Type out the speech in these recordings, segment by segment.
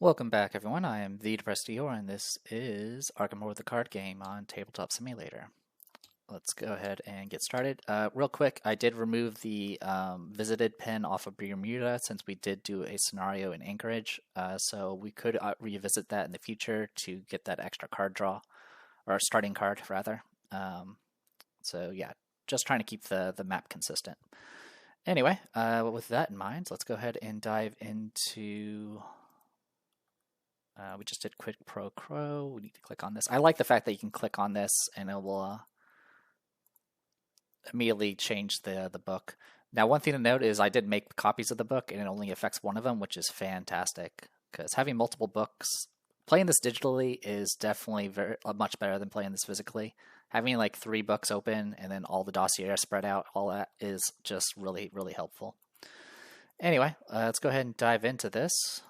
Welcome back, everyone. I am the Depressed Dior, and this is Arkham, the card game on Tabletop Simulator. Let's go ahead and get started. Real quick, I did remove the visited pin off of Bermuda since we did do a scenario in Anchorage, so we could revisit that in the future to get that extra card draw, or starting card, rather. So yeah, just trying to keep the map consistent. Anyway, with that in mind, let's go ahead and dive into... we just did Quid Pro Quo. We need to click on this. I like the fact that you can click on this and it will immediately change the book. Now, one thing to note is I did make copies of the book and it only affects one of them, which is fantastic. Because having multiple books, playing this digitally is definitely much better than playing this physically. Having like 3 books open and then all the dossier spread out, all that is just really, really helpful. Anyway, let's go ahead and dive into this.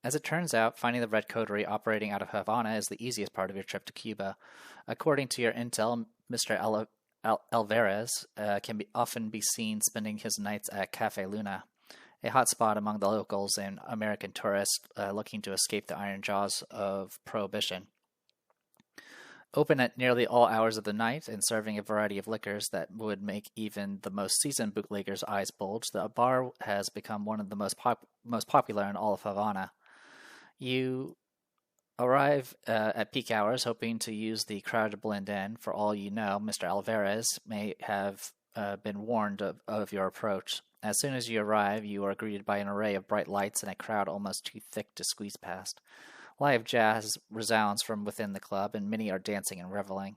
As it turns out, finding the Red Coterie operating out of Havana is the easiest part of your trip to Cuba. According to your intel, Mr. Alvarez can often be seen spending his nights at Cafe Luna, a hot spot among the locals and American tourists looking to escape the iron jaws of Prohibition. Open at nearly all hours of the night and serving a variety of liquors that would make even the most seasoned bootleggers' eyes bulge, the bar has become one of the most popular in all of Havana. You arrive at peak hours, hoping to use the crowd to blend in. For all you know, Mr. Alvarez may have been warned of your approach. As soon as you arrive, you are greeted by an array of bright lights and a crowd almost too thick to squeeze past. Live jazz resounds from within the club, and many are dancing and reveling.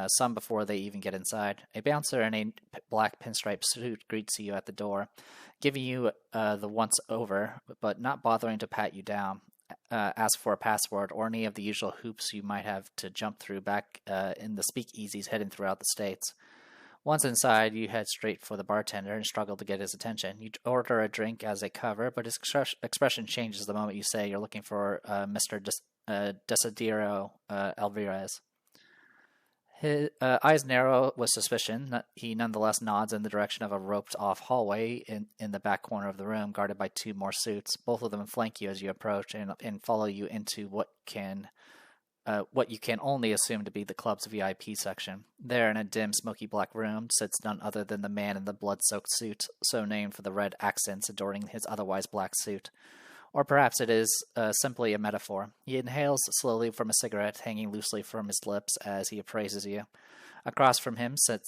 Some before they even get inside. A bouncer in a black pinstripe suit greets you at the door, giving you the once-over, but not bothering to pat you down. Ask for a password or any of the usual hoops you might have to jump through back in the speakeasies hidden throughout the States. Once inside, you head straight for the bartender and struggle to get his attention. You order a drink as a cover, but his expression changes the moment you say you're looking for Mr. Desiderio Alvarez. His eyes narrow with suspicion. He nonetheless nods in the direction of a roped-off hallway in the back corner of the room, guarded by 2 more suits. Both of them flank you as you approach and follow you into what you can only assume to be the club's VIP section. There, in a dim, smoky black room, sits none other than the man in the blood-soaked suit, so named for the red accents adorning his otherwise black suit. Or perhaps it is simply a metaphor. He inhales slowly from a cigarette hanging loosely from his lips as he appraises you. Across from him sit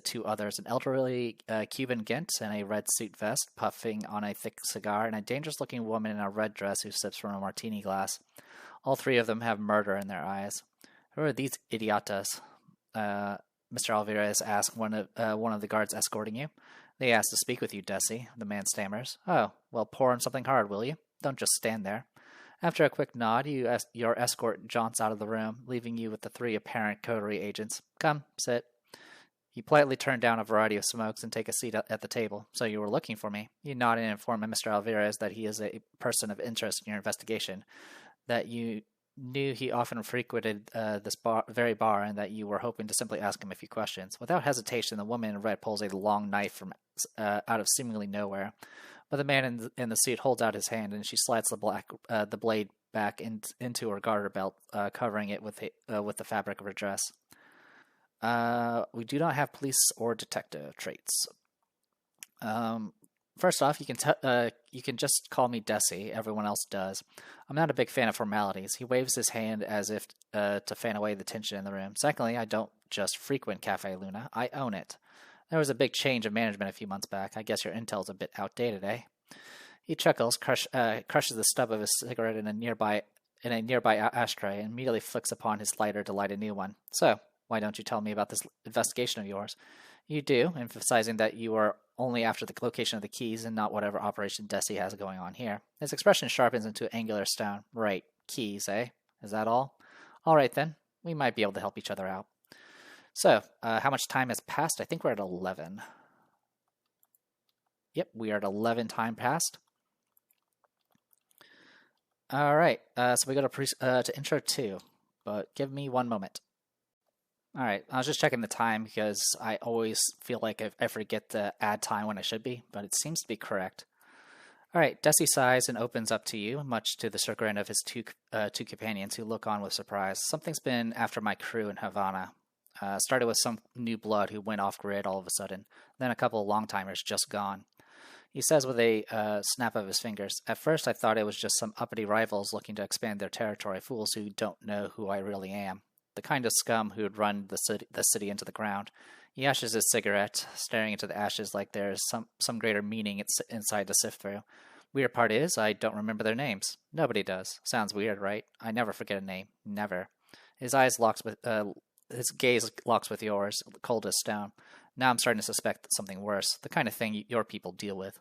2 others, an elderly Cuban Gent in a red suit vest, puffing on a thick cigar, and a dangerous-looking woman in a red dress who sips from a martini glass. All 3 of them have murder in their eyes. Who are these idiotas? Mr. Alvarez asks one of the guards escorting you. They ask to speak with you, Desi, the man stammers. Oh, well, pour him something hard, will you? Don't just stand there. After a quick nod, your escort jaunts out of the room, leaving you with the 3 apparent coterie agents. Come, sit. You politely turn down a variety of smokes and take a seat at the table. So you were looking for me. You nod and inform Mr. Alvarez that he is a person of interest in your investigation, that you knew he often frequented this very bar, and that you were hoping to simply ask him a few questions. Without hesitation, the woman in red pulls a long knife from out of seemingly nowhere. But the man in the suit holds out his hand, and she slides the blade back into her garter belt, covering it with the fabric of her dress. We do not have police or detective traits. First off, you can just call me Desi. Everyone else does. I'm not a big fan of formalities. He waves his hand as if to fan away the tension in the room. Secondly, I don't just frequent Cafe Luna. I own it. There was a big change of management a few months back. I guess your intel's a bit outdated, eh? He chuckles, crushes the stub of his cigarette in a nearby ashtray, and immediately flicks upon his lighter to light a new one. So, why don't you tell me about this investigation of yours? You do, emphasizing that you are only after the location of the keys and not whatever operation Desi has going on here. His expression sharpens into angular stone. Right, keys, eh? Is that all? All right, then. We might be able to help each other out. So, how much time has passed? I think we're at 11. Yep, we are at 11 time passed. All right, so we go to intro 2, but give me 1 moment. All right, I was just checking the time because I always feel like I forget to add time when I should be, but it seems to be correct. All right, Desi sighs and opens up to you, much to the chagrin of his two companions who look on with surprise. Something's been after my crew in Havana. Started with some new blood who went off grid all of a sudden, then a couple of long-timers just gone. He says with a snap of his fingers, "At first I thought it was just some uppity rivals looking to expand their territory, fools who don't know who I really am. The kind of scum who would run the city into the ground." He ashes his cigarette, staring into the ashes like there is some greater meaning inside to sift through. Weird part is, I don't remember their names. Nobody does. Sounds weird, right? I never forget a name. Never. His gaze locks with yours, cold as stone. Now I'm starting to suspect something worse, the kind of thing your people deal with.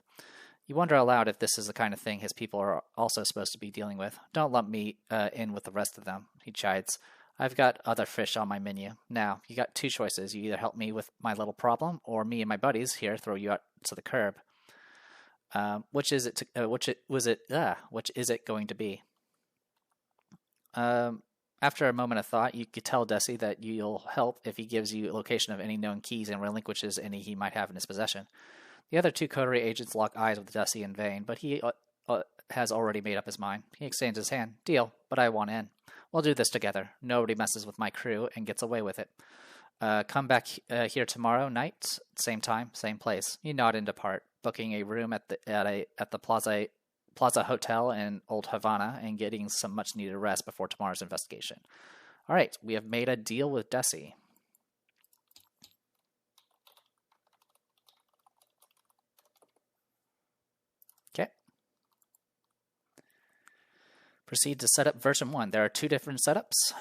You wonder aloud if this is the kind of thing his people are also supposed to be dealing with. Don't lump me in with the rest of them, he chides. I've got other fish on my menu. Now, you got two choices. You either help me with my little problem, or me and my buddies here throw you out to the curb. Which is it going to be? After a moment of thought, you could tell Desi that you'll help if he gives you a location of any known keys and relinquishes any he might have in his possession. The other two coterie agents lock eyes with Desi in vain, but he has already made up his mind. He extends his hand. Deal, but I want in. We'll do this together. Nobody messes with my crew and gets away with it. Come back here tomorrow night, same time, same place. You nod and depart, booking a room at the Plaza Hotel in Old Havana and getting some much needed rest before tomorrow's investigation. All right, we have made a deal with Desi. Okay. Proceed to set up version 1. There are 2 different setups.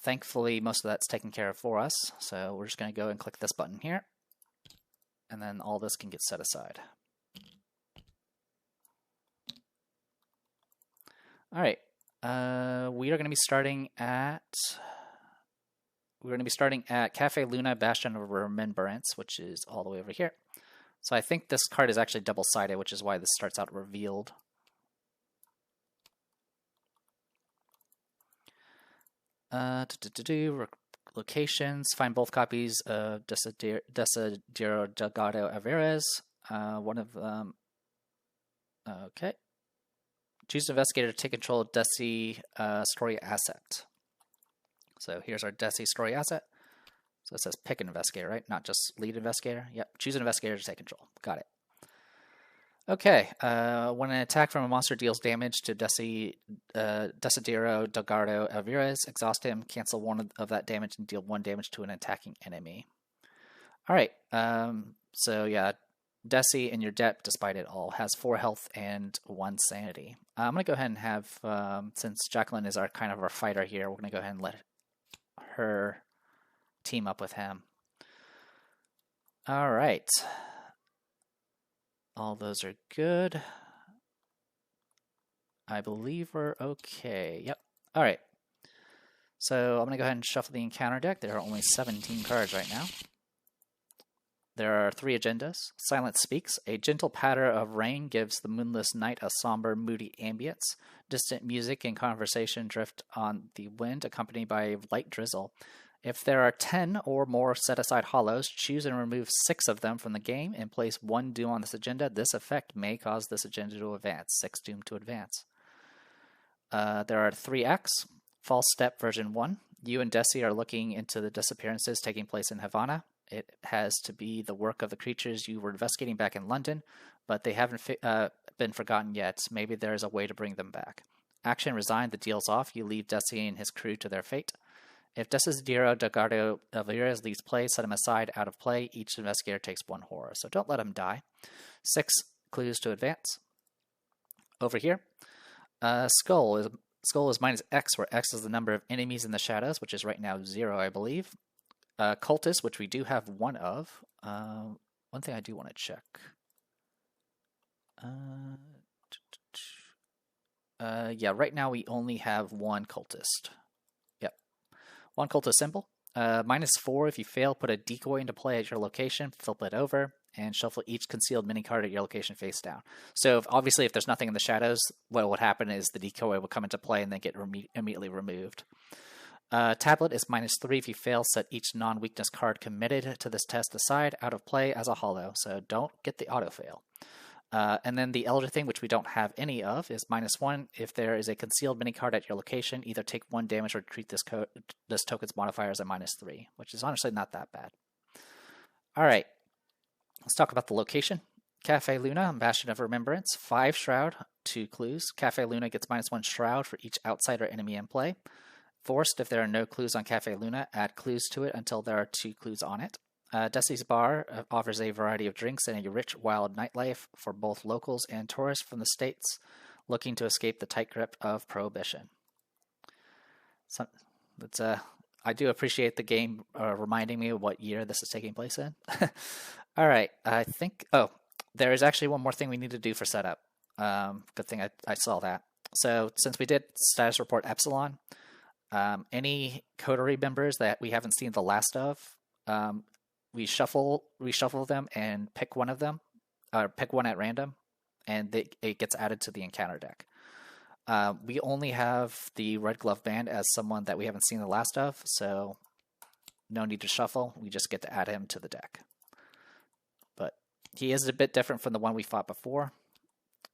Thankfully, most of that's taken care of for us. So we're just going to go and click this button here. And then all this can get set aside. All right. We are going to be starting at Cafe Luna Bastion of Remembrance, which is all the way over here. So I think this card is actually double-sided, which is why this starts out revealed. Locations. Find both copies of Desidero Delgado Alvarez. One of them. Okay. Choose investigator to take control of Desi story asset. So here's our Desi story asset. So it says pick an investigator, right? Not just lead investigator. Yep. Choose an investigator to take control. Got it. Okay, when an attack from a monster deals damage to Desidero Delgado Alvarez, exhaust him, cancel one of that damage, and deal 1 damage to an attacking enemy. All right, so yeah, Desi in your debt, despite it all, has 4 health and 1 sanity. I'm going to go ahead and have, since Jacqueline is our fighter here, we're going to go ahead and let her team up with him. All right. All those are good. I believe we're okay. Yep. All right. So I'm going to go ahead and shuffle the encounter deck. There are only 17 cards right now. There are 3 agendas. Silence speaks. A gentle patter of rain gives the moonless night a somber, moody ambience. Distant music and conversation drift on the wind, accompanied by a light drizzle. If there are 10 or more set-aside hollows, choose and remove 6 of them from the game and place 1 doom on this agenda. This effect may cause this agenda to advance. 6 doom to advance. There are 3 acts. False Step version 1. You and Desi are looking into the disappearances taking place in Havana. It has to be the work of the creatures you were investigating back in London, but they haven't been forgotten yet. Maybe there is a way to bring them back. Action: resign. The deal's off. You leave Desi and his crew to their fate. If Desidero Delgado Alvarez leaves play, set him aside out of play. Each investigator takes 1 horror, so don't let him die. 6 clues to advance. Over here, Skull is minus X, where X is the number of enemies in the shadows, which is right now 0, I believe. Cultist, which we do have 1 of. One thing I do want to check. Yeah, right now we only have 1 cultist. 1 cultist symbol. -4 if you fail, put a decoy into play at your location, flip it over, and shuffle each concealed mini card at your location face down. So obviously if there's nothing in the shadows, what would happen is the decoy will come into play and then get immediately removed. Tablet is -3 if you fail, set each non-weakness card committed to this test aside out of play as a hollow, so don't get the auto-fail. And then the Elder thing, which we don't have any of, is -1. If there is a concealed mini card at your location, either take 1 damage or treat this token's modifier as a -3, which is honestly not that bad. All right, let's talk about the location. Cafe Luna, Bastion of Remembrance, 5 Shroud, 2 clues. Cafe Luna gets -1 Shroud for each outsider enemy in play. Forced, if there are no clues on Cafe Luna, add clues to it until there are 2 clues on it. Desi's Bar offers a variety of drinks and a rich, wild nightlife for both locals and tourists from the States looking to escape the tight grip of Prohibition. So, I do appreciate the game reminding me of what year this is taking place in. All right, I think... Oh, there is actually one more thing we need to do for setup. Good thing I saw that. So, since we did Status Report Epsilon, any coterie members that we haven't seen the last of, we reshuffle them and pick one of them, or pick one at random, and it gets added to the encounter deck. We only have the Red Glove Band as someone that we haven't seen the last of, so no need to shuffle. We just get to add him to the deck. But he is a bit different from the one we fought before,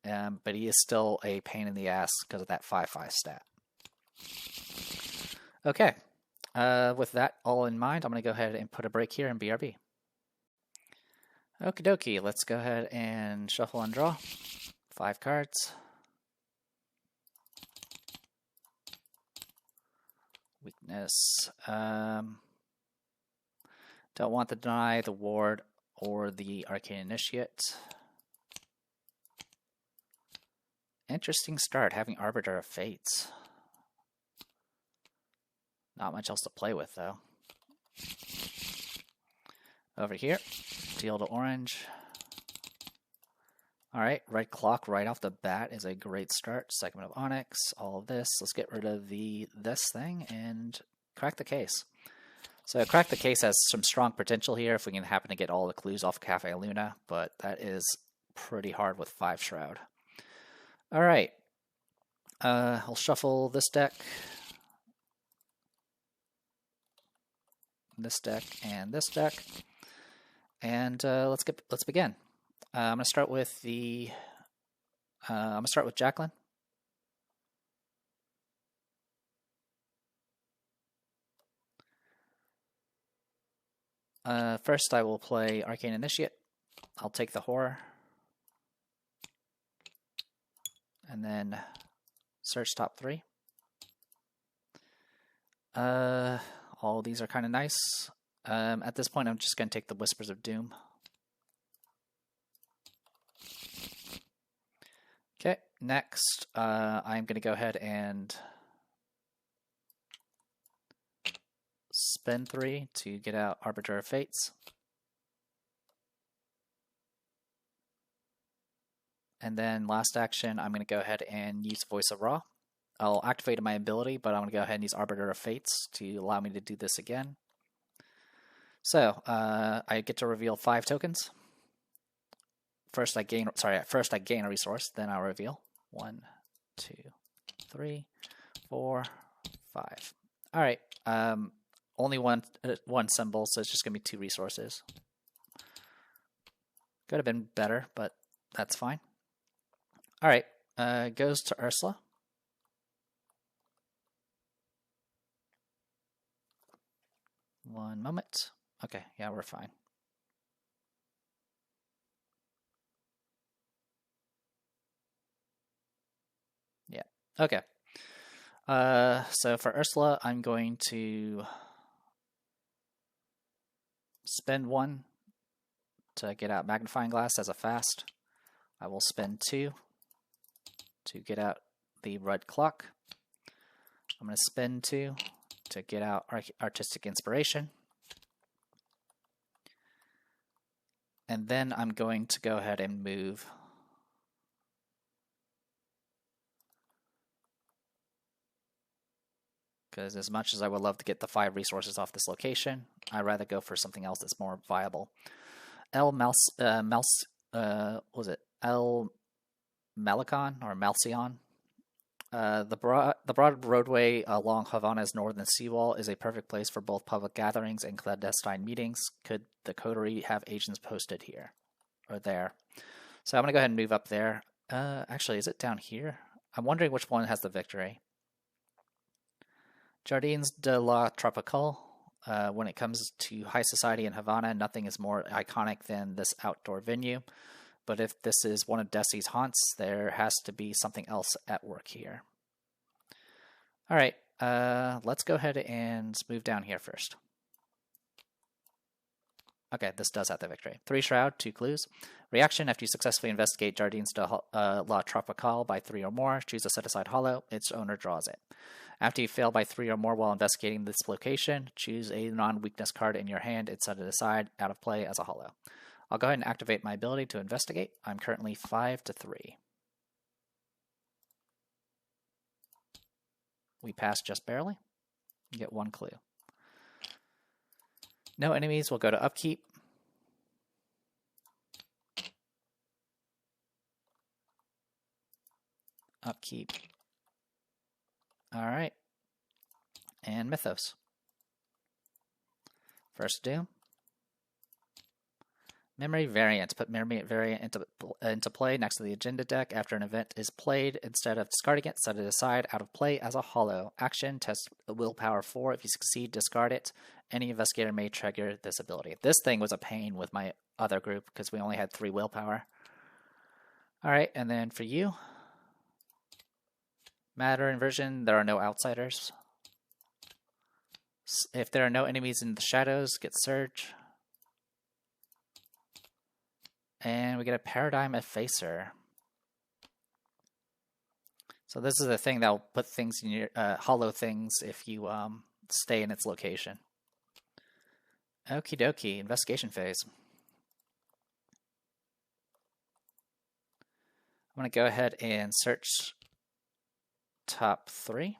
but he is still a pain in the ass because of that 5/5 stat. Okay. With that all in mind, I'm going to go ahead and put a break here in BRB. Okie dokie, let's go ahead and shuffle and draw. 5 cards. Weakness. Don't want to deny the ward or the Arcane Initiate. Interesting start, having Arbiter of Fates. Not much else to play with, though. Over here, deal to orange. Alright, red clock right off the bat is a great start. Segment of Onyx, all of this. Let's get rid of this thing and crack the case. So crack the case has some strong potential here if we can happen to get all the clues off Cafe Luna, but that is pretty hard with 5 Shroud. Alright, I'll shuffle this deck. This deck and this deck, and let's begin. I'm gonna start with Jacqueline. First, I will play Arcane Initiate. I'll take the Horror, and then search top 3. All of these are kind of nice. At this point, I'm just going to take the Whispers of Doom. Okay, next, I'm going to go ahead and spend 3 to get out Arbiter of Fates. And then last action, I'm going to go ahead and use Voice of Ra. I'll activate my ability, but I'm going to go ahead and use Arbiter of Fates to allow me to do this again. So, I get to reveal 5 tokens. First I gain a resource, then I'll reveal 1, 2, 3, 4, 5. Alright, only one symbol, so it's just going to be 2 resources. Could have been better, but that's fine. Alright, goes to Ursula. One moment. Okay, yeah, we're fine. Yeah, okay. So for Ursula, I'm going to spend 1 to get out Magnifying Glass as a fast. I will spend 2 to get out the Red Clock. I'm going to spend 2 to get out Artistic Inspiration. And then I'm going to go ahead and move because as much as I would love to get the 5 resources off this location, I'd rather go for something else that's more viable. El Malicon or Malcion. The broad roadway along Havana's northern seawall is a perfect place for both public gatherings and clandestine meetings. Could the coterie have agents posted here or there? So I'm going to go ahead and move up there. Actually, is it down here? I'm wondering which one has the victory. Jardins de la Tropicale. When it comes to high society in Havana, nothing is more iconic than this outdoor venue. But if this is one of Desi's haunts, there has to be something else at work here. All right, let's go ahead and move down here first. Okay, this does have the victory. 3 Shroud, 2 clues. Reaction: after you successfully investigate Jardins de la Tropicale by 3 or more, choose a set-aside hollow. Its owner draws it. After you fail by 3 or more while investigating this location, choose a non-weakness card in your hand and set it aside out of play as a hollow. I'll go ahead and activate my ability to investigate. I'm currently 5 to 3. We pass just barely. You get 1 clue. No enemies, we'll go to upkeep. Upkeep. All right. And Mythos. First Doom. Memory Variant. Put Memory Variant into play next to the agenda deck after an event is played. Instead of discarding it, set it aside out of play as a hollow. Action, test Willpower 4. If you succeed, discard it. Any investigator may trigger this ability. This thing was a pain with my other group because we only had 3 willpower. Alright, and then for you, Matter Inversion, there are no outsiders. If there are no enemies in the shadows, get Surge. And we get a Paradigm Effacer. So this is the thing that will put things in your hollow things if you stay in its location. Okie dokie, investigation phase. I'm going to go ahead and search top 3.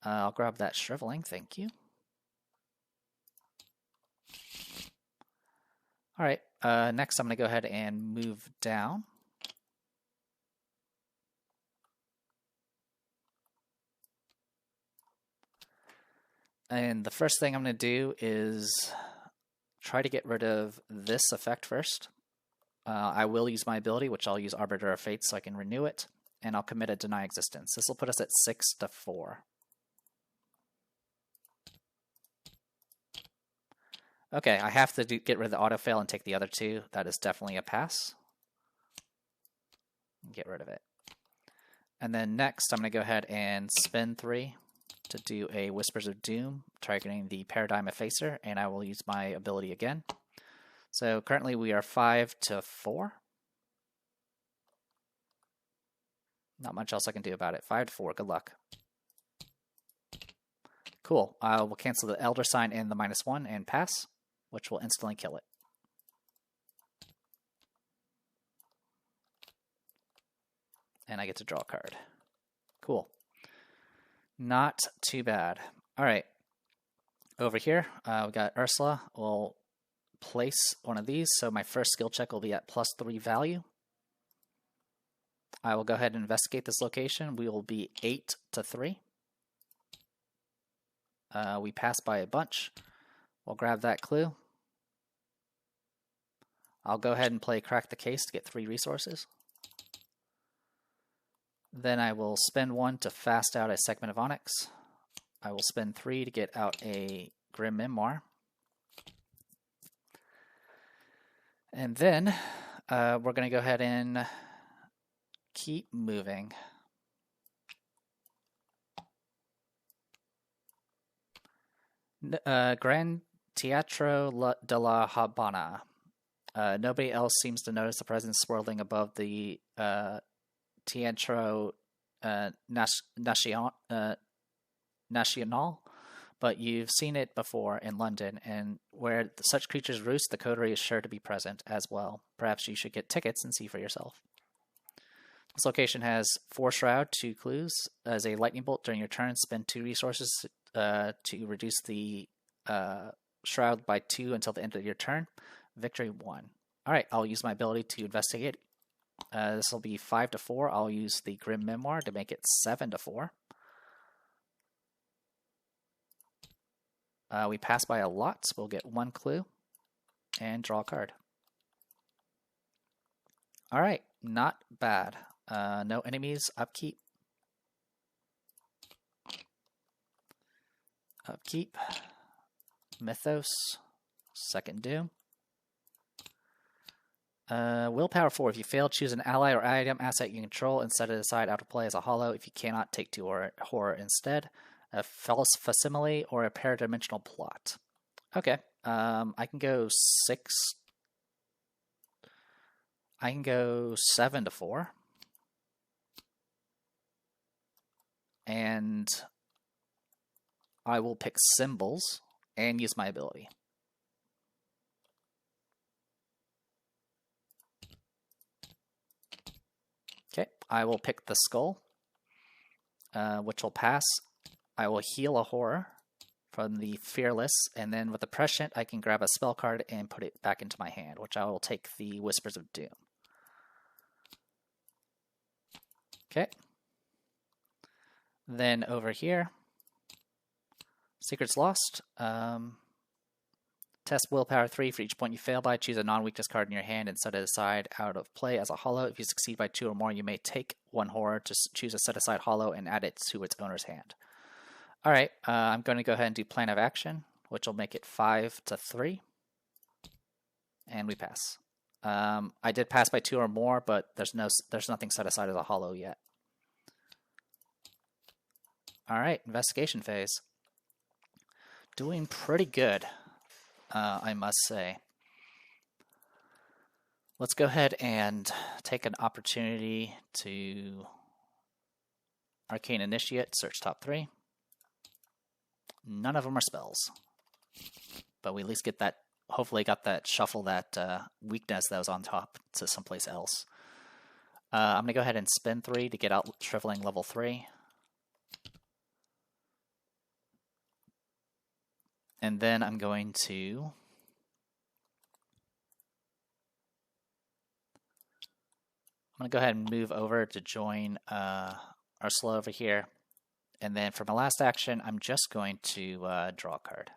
I'll grab that Shriveling, thank you. Alright, next I'm going to go ahead and move down. And the first thing I'm going to do is try to get rid of this effect first. I will use my ability, which I'll use Arbiter of Fate so I can renew it, and I'll commit a Deny Existence. This will put us at 6 to 4. Okay, I have to get rid of the autofail and take the other 2. That is definitely a pass. Get rid of it. And then next, I'm going to go ahead and spin 3 to do a Whispers of Doom, targeting the Paradigm Effacer, and I will use my ability again. So currently we are 5 to 4. Not much else I can do about it. 5 to 4, good luck. Cool, we'll cancel the Elder Sign and the -1 and pass, which will instantly kill it. And I get to draw a card. Cool. Not too bad. All right. Over here, we got Ursula. We'll place one of these, so my first skill check will be at +3 value. I will go ahead and investigate this location. We will be 8 to 3. We pass by a bunch. We'll grab that clue. I'll go ahead and play Crack the Case to get 3 resources. Then I will spend 1 to fast out a Segment of Onyx. I will spend 3 to get out a Grim Memoir. And then we're going to go ahead and keep moving. Gran Teatro de la Habana. Nobody else seems to notice the presence swirling above the Teatro Nacional, but you've seen it before in London, and where such creatures roost, the coterie is sure to be present as well. Perhaps you should get tickets and see for yourself. This location has 4 Shroud, 2 clues. As a lightning bolt during your turn, spend 2 resources to reduce the Shroud by 2 until the end of your turn. Victory 1. Alright, I'll use my ability to investigate. This will be 5 to 4. I'll use the Grim Memoir to make it 7 to 4. We pass by a lot, so we'll get 1 clue. and draw a card. Alright, not bad. No enemies, upkeep. Upkeep. Mythos. Second Doom. Willpower 4. If you fail, choose an ally or item asset you control and set it aside out of play as a hollow. If you cannot, take 2 horror instead. A false facsimile or a paradimensional plot. Okay. I can go 6. I can go 7 to 4. And I will pick symbols and use my ability. Okay, I will pick the skull, which will pass. I will heal a horror from the Fearless, and then with the Prescient, I can grab a spell card and put it back into my hand, which I will take the Whispers of Doom. Okay. Then over here, Secrets Lost. Test Willpower 3. For each point you fail by, choose a non-weakness card in your hand and set it aside out of play as a hollow. If you succeed by 2 or more, you may take 1 horror to choose a set-aside hollow and add it to its owner's hand. Alright, I'm going to go ahead and do Plan of Action, which will make it 5 to 3. And we pass. I did pass by 2 or more, but there's nothing set aside as a hollow yet. Alright, investigation phase. Doing pretty good, I must say. Let's go ahead and take an opportunity to Arcane Initiate, search top 3. None of them are spells. But we at least get that, hopefully got that, shuffle that weakness that was on top to someplace else. I'm going to go ahead and spin 3 to get out Shriveling level 3. And then I'm going to go ahead and move over to join our slow over here. And then for my last action, I'm just going to draw a card.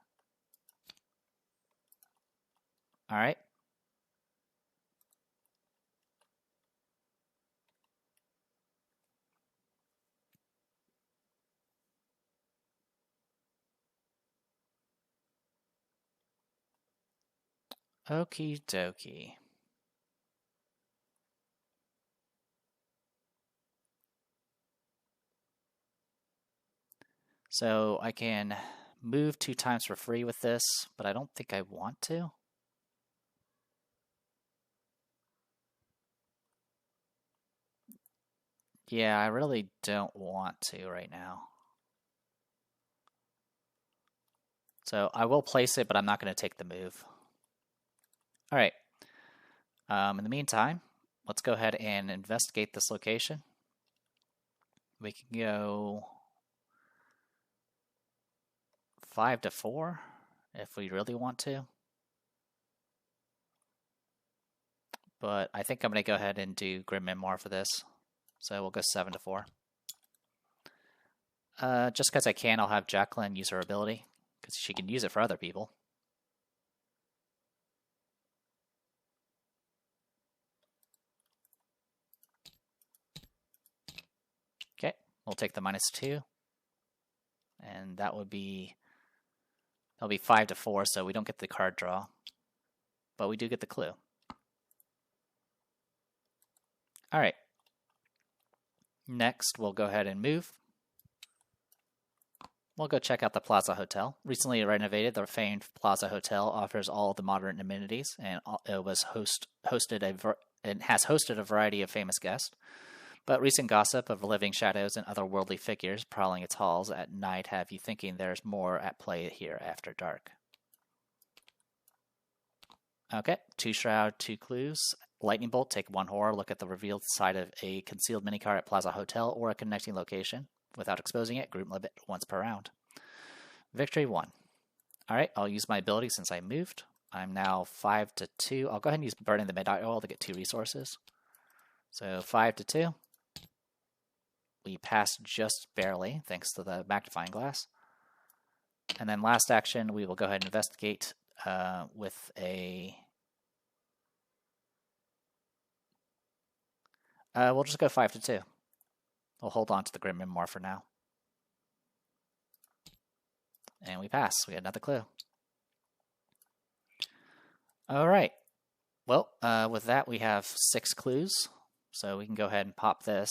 All right. Okie dokie. So I can move 2 times for free with this, but I don't think I want to. Yeah, I really don't want to right now. So I will place it, but I'm not going to take the move. All right. In the meantime, let's go ahead and investigate this location. We can go 5 to 4 if we really want to. But I think I'm going to go ahead and do Grim Memoir for this. So we'll go 7 to 4. Just because I can, I'll have Jacqueline use her ability, because she can use it for other people. Okay, we'll take the -2. And that'll be 5 to 4, so we don't get the card draw. But we do get the clue. Alright. Next, we'll go ahead and move. We'll go check out the Plaza Hotel. Recently renovated, the famed Plaza Hotel offers all the modern amenities, and it was has hosted a variety of famous guests. But recent gossip of living shadows and otherworldly figures prowling its halls at night have you thinking there's more at play here after dark. Okay, 2 shroud, 2 clues. Lightning bolt, take 1 horror, look at the revealed side of a concealed minicar at Plaza Hotel or a connecting location. Without exposing it, group limit once per round. Victory 1. Alright, I'll use my ability since I moved. I'm now 5 to 2. I'll go ahead and use Burning the Midnight Oil to get 2 resources. So 5 to 2. We passed just barely, thanks to the magnifying glass. And then last action, we will go ahead and investigate with a We'll just go 5 to 2. We'll hold on to the Grim Memoir for now. And we pass. We got another clue. All right. Well, with that, we have 6 clues. So we can go ahead and pop this.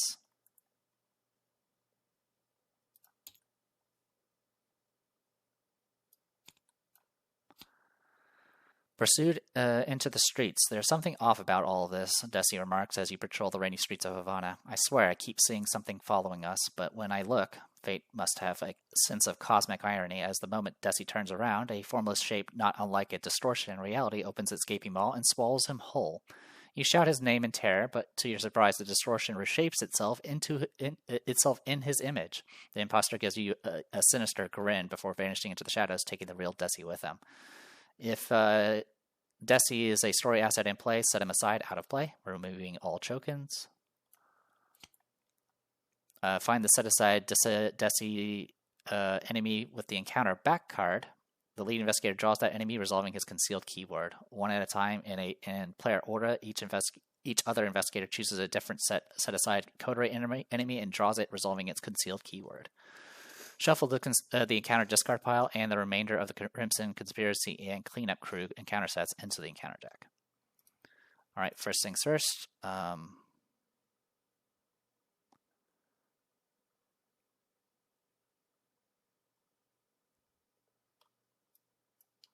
Pursued into the streets. There's something off about all of this, Desi remarks as you patrol the rainy streets of Havana. I swear I keep seeing something following us, but when I look, fate must have a sense of cosmic irony as the moment Desi turns around, a formless shape not unlike a distortion in reality opens its gaping maw and swallows him whole. You shout his name in terror, but to your surprise, the distortion reshapes itself in his image. The imposter gives you a sinister grin before vanishing into the shadows, taking the real Desi with him. If Desi is a story asset in play, set him aside, out of play, removing all tokens. Find the set-aside Desi enemy with the encounter back card. The lead investigator draws that enemy, resolving his concealed keyword. One at a time in player order, each other investigator chooses a different set-aside coterie enemy and draws it, resolving its concealed keyword. Shuffle the encounter discard pile and the remainder of the Crimson Conspiracy and Cleanup Crew encounter sets into the encounter deck. All right, first things first.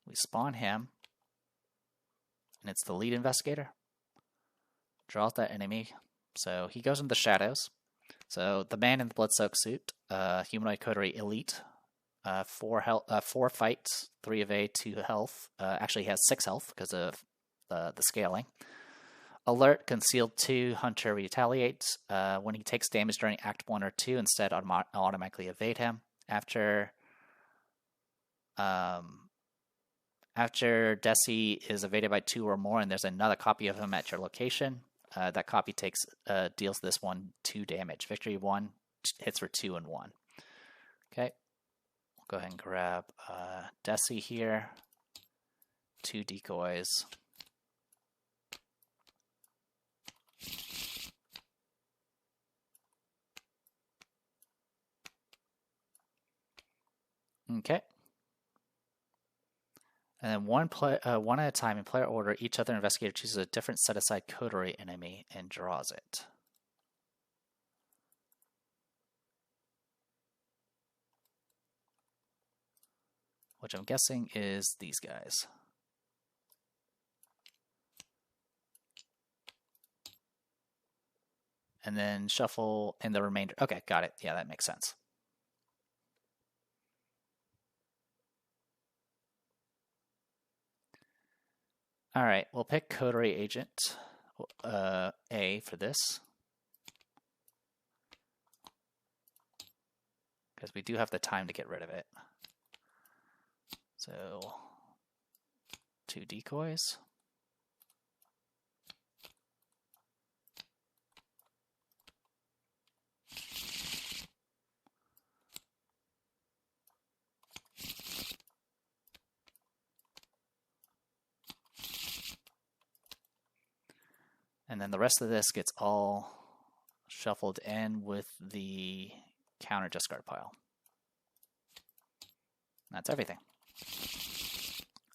We spawn him, and it's the lead investigator. Draws that enemy, so he goes into the shadows. So the man in the blood-soaked suit, humanoid coterie elite, 4 fights, 3 evade, 2 health. Actually, he has 6 health because of the scaling. Alert, concealed 2, hunter retaliates. When he takes damage during Act 1 or 2, instead automatically evade him. After Desi is evaded by 2 or more, and there's another copy of him at your location, that copy deals this one 2 damage. Victory 1 hits for 2 and 1. Okay, we'll go ahead and grab Desi here. 2 decoys. Okay. And then one at a time in player order, each other investigator chooses a different set-aside coterie enemy and draws it. Which I'm guessing is these guys. And then shuffle in the remainder. Okay, got it. Yeah, that makes sense. All right, we'll pick Coterie Agent A for this. Because we do have the time to get rid of it. So, 2 decoys. And then the rest of this gets all shuffled in with the counter discard pile. That's everything.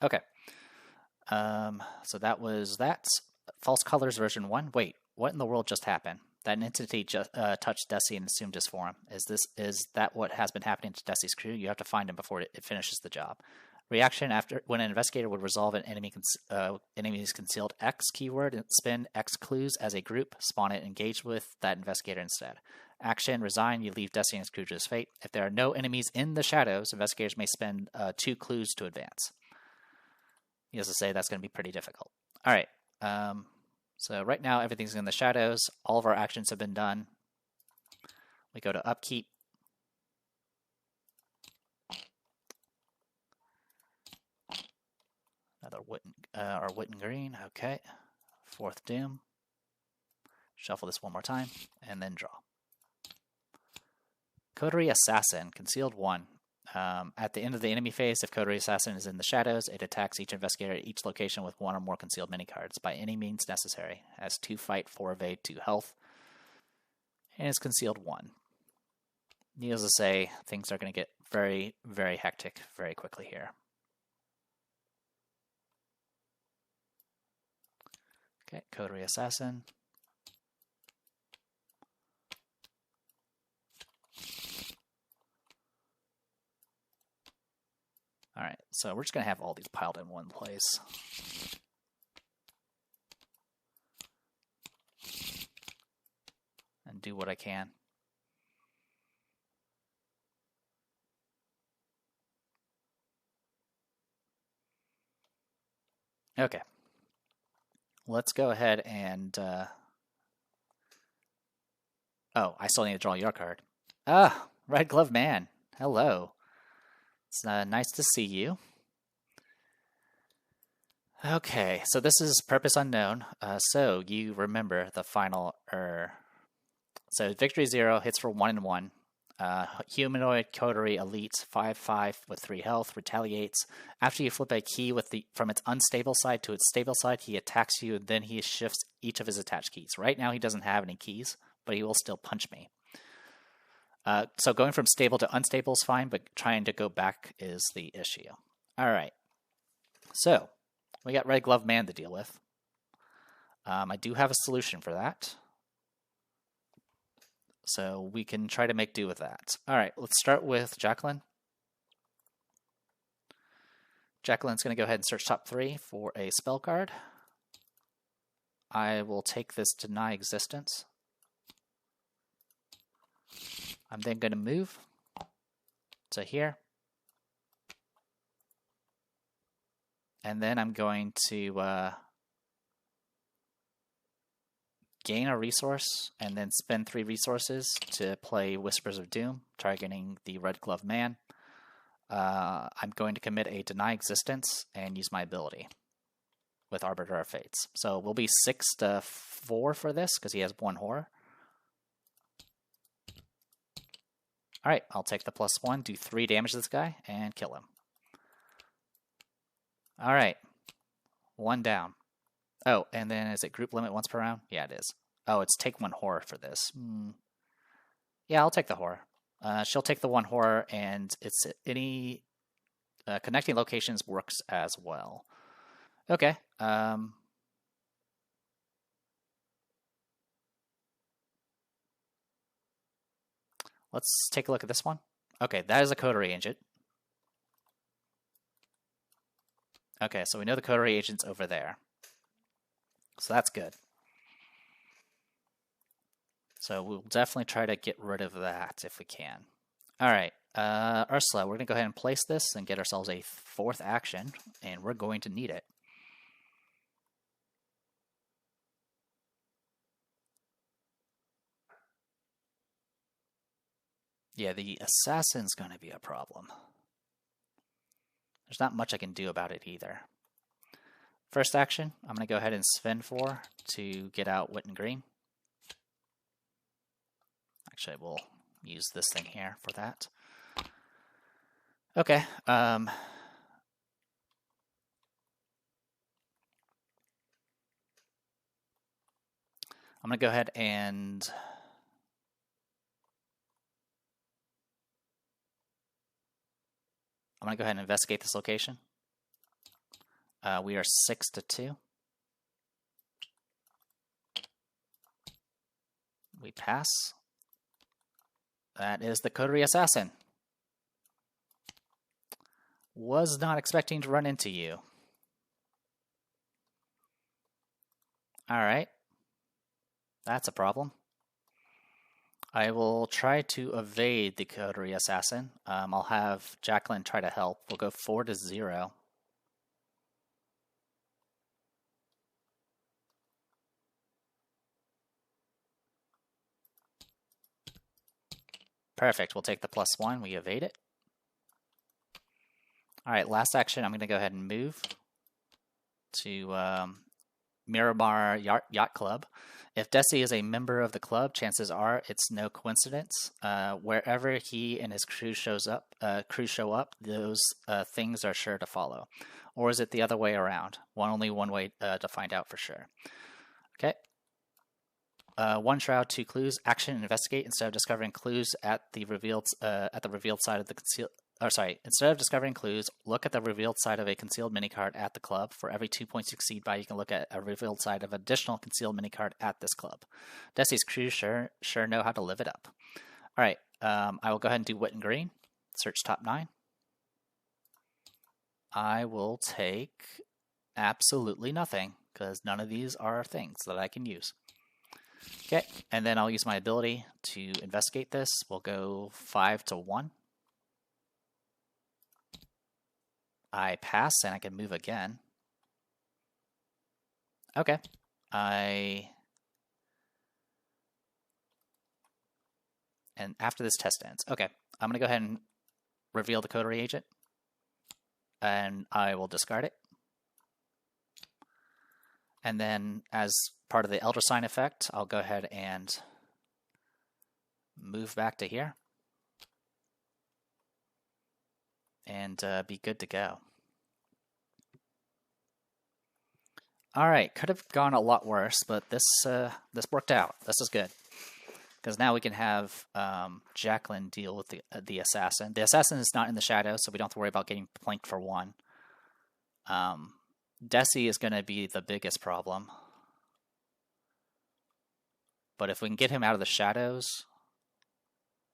Okay. So that was that. False Colors version 1. Wait, what in the world just happened? That an entity just touched Desi and assumed his form. Is that what has been happening to Desi's crew? You have to find him before it finishes the job. Reaction after when an investigator would resolve an enemy's concealed X keyword and spin X clues as a group, spawn it, engage with that investigator instead. Action, resign, you leave Desi and his crew to his fate. If there are no enemies in the shadows, investigators may spend 2 clues to advance. He has to say that's going to be pretty difficult. All right. So right now everything's in the shadows. All of our actions have been done. We go to upkeep. Another Witten green. Okay. 4th doom. Shuffle this one more time and then draw. Coterie Assassin, concealed 1. At the end of the enemy phase, if Coterie Assassin is in the shadows, it attacks each investigator at each location with 1 or more concealed mini cards by any means necessary. Has 2 fight, 4 evade, 2 health. and it's concealed 1. Needless to say, things are going to get very, very hectic very quickly here. Okay, Coterie Assassin. Alright, so we're just going to have all these piled in one place. And do what I can. Okay. Let's go ahead and... Oh, I still need to draw your card. Ah, Red Glove Man. Hello. It's nice to see you. Okay, so this is Purpose Unknown. So you remember the final So Victory 0 hits for 1 and 1. Humanoid Coterie Elite 5/5 with 3 health retaliates. After you flip a key from its unstable side to its stable side, he attacks you, and then he shifts each of his attached keys. Right now he doesn't have any keys, but he will still punch me. So going from stable to unstable is fine, but trying to go back is the issue. Alright. So, we got Red Glove Man to deal with. I do have a solution for that. So we can try to make do with that. Alright, let's start with Jacqueline. Jacqueline's going to go ahead and search top 3 for a spell card. I will take this Deny Existence. I'm then going to move to here. And then I'm going to gain a resource and then spend 3 resources to play Whispers of Doom, targeting the Red Glove Man. I'm going to commit a Deny Existence and use my ability with Arbiter of Fates. So we'll be 6-4 for this because he has 1 horror. Alright, I'll take the +1, do 3 damage to this guy, and kill him. Alright, 1 down. Oh, and then is it group limit once per round? Yeah, it is. Oh, it's take 1 horror for this. Yeah, I'll take the horror. She'll take the 1 horror, and it's any connecting locations works as well. Okay. Let's take a look at this one. Okay, that is a Coterie agent. Okay, so we know the Coterie agent's over there. So that's good. So we'll definitely try to get rid of that if we can. Alright, Ursula, we're going to go ahead and place this and get ourselves a 4th action, and we're going to need it. Yeah, the assassin's going to be a problem. There's not much I can do about it either. First action, I'm going to go ahead and spend 4 to get out Wit and Green. Actually, we'll use this thing here for that. Okay. I'm going to go ahead and... I'm going to go ahead and investigate this location. We are 6-2. We pass. That is the Coterie Assassin. Was not expecting to run into you. Alright. That's a problem. I will try to evade the Coterie Assassin. I'll have Jacqueline try to help. We'll go 4-0. Perfect. We'll take the +1. We evade it. Alright, last action. I'm going to go ahead and move to Miramar Yacht Club. If Desi is a member of the club, chances are it's no coincidence. Wherever he and his crew show up, those things are sure to follow. Or is it the other way around? Only one way to find out for sure. Okay. 1 shroud, 2 clues. Action: investigate instead of discovering clues at the revealed side of the concealed. Instead of discovering clues, look at the revealed side of a concealed minicard at the club. For every 2 points you succeed by, you can look at a revealed side of additional concealed minicard at this club. Desi's crew sure know how to live it up. All right, I will go ahead and do wit and green. Search top 9. I will take absolutely nothing because none of these are things that I can use. Okay, and then I'll use my ability to investigate this. We'll go 5 to 1. I pass and I can move again. Okay. And after this test ends. Okay. I'm going to go ahead and reveal the coterie agent. And I will discard it. And then as part of the Elder Sign effect, I'll go ahead and move back to here. And be good to go. All right, could have gone a lot worse, but this worked out. This is good because now we can have Jacqueline deal with the assassin. The assassin is not in the shadows, so we don't have to worry about getting planked for 1. Desi is going to be the biggest problem, but if we can get him out of the shadows,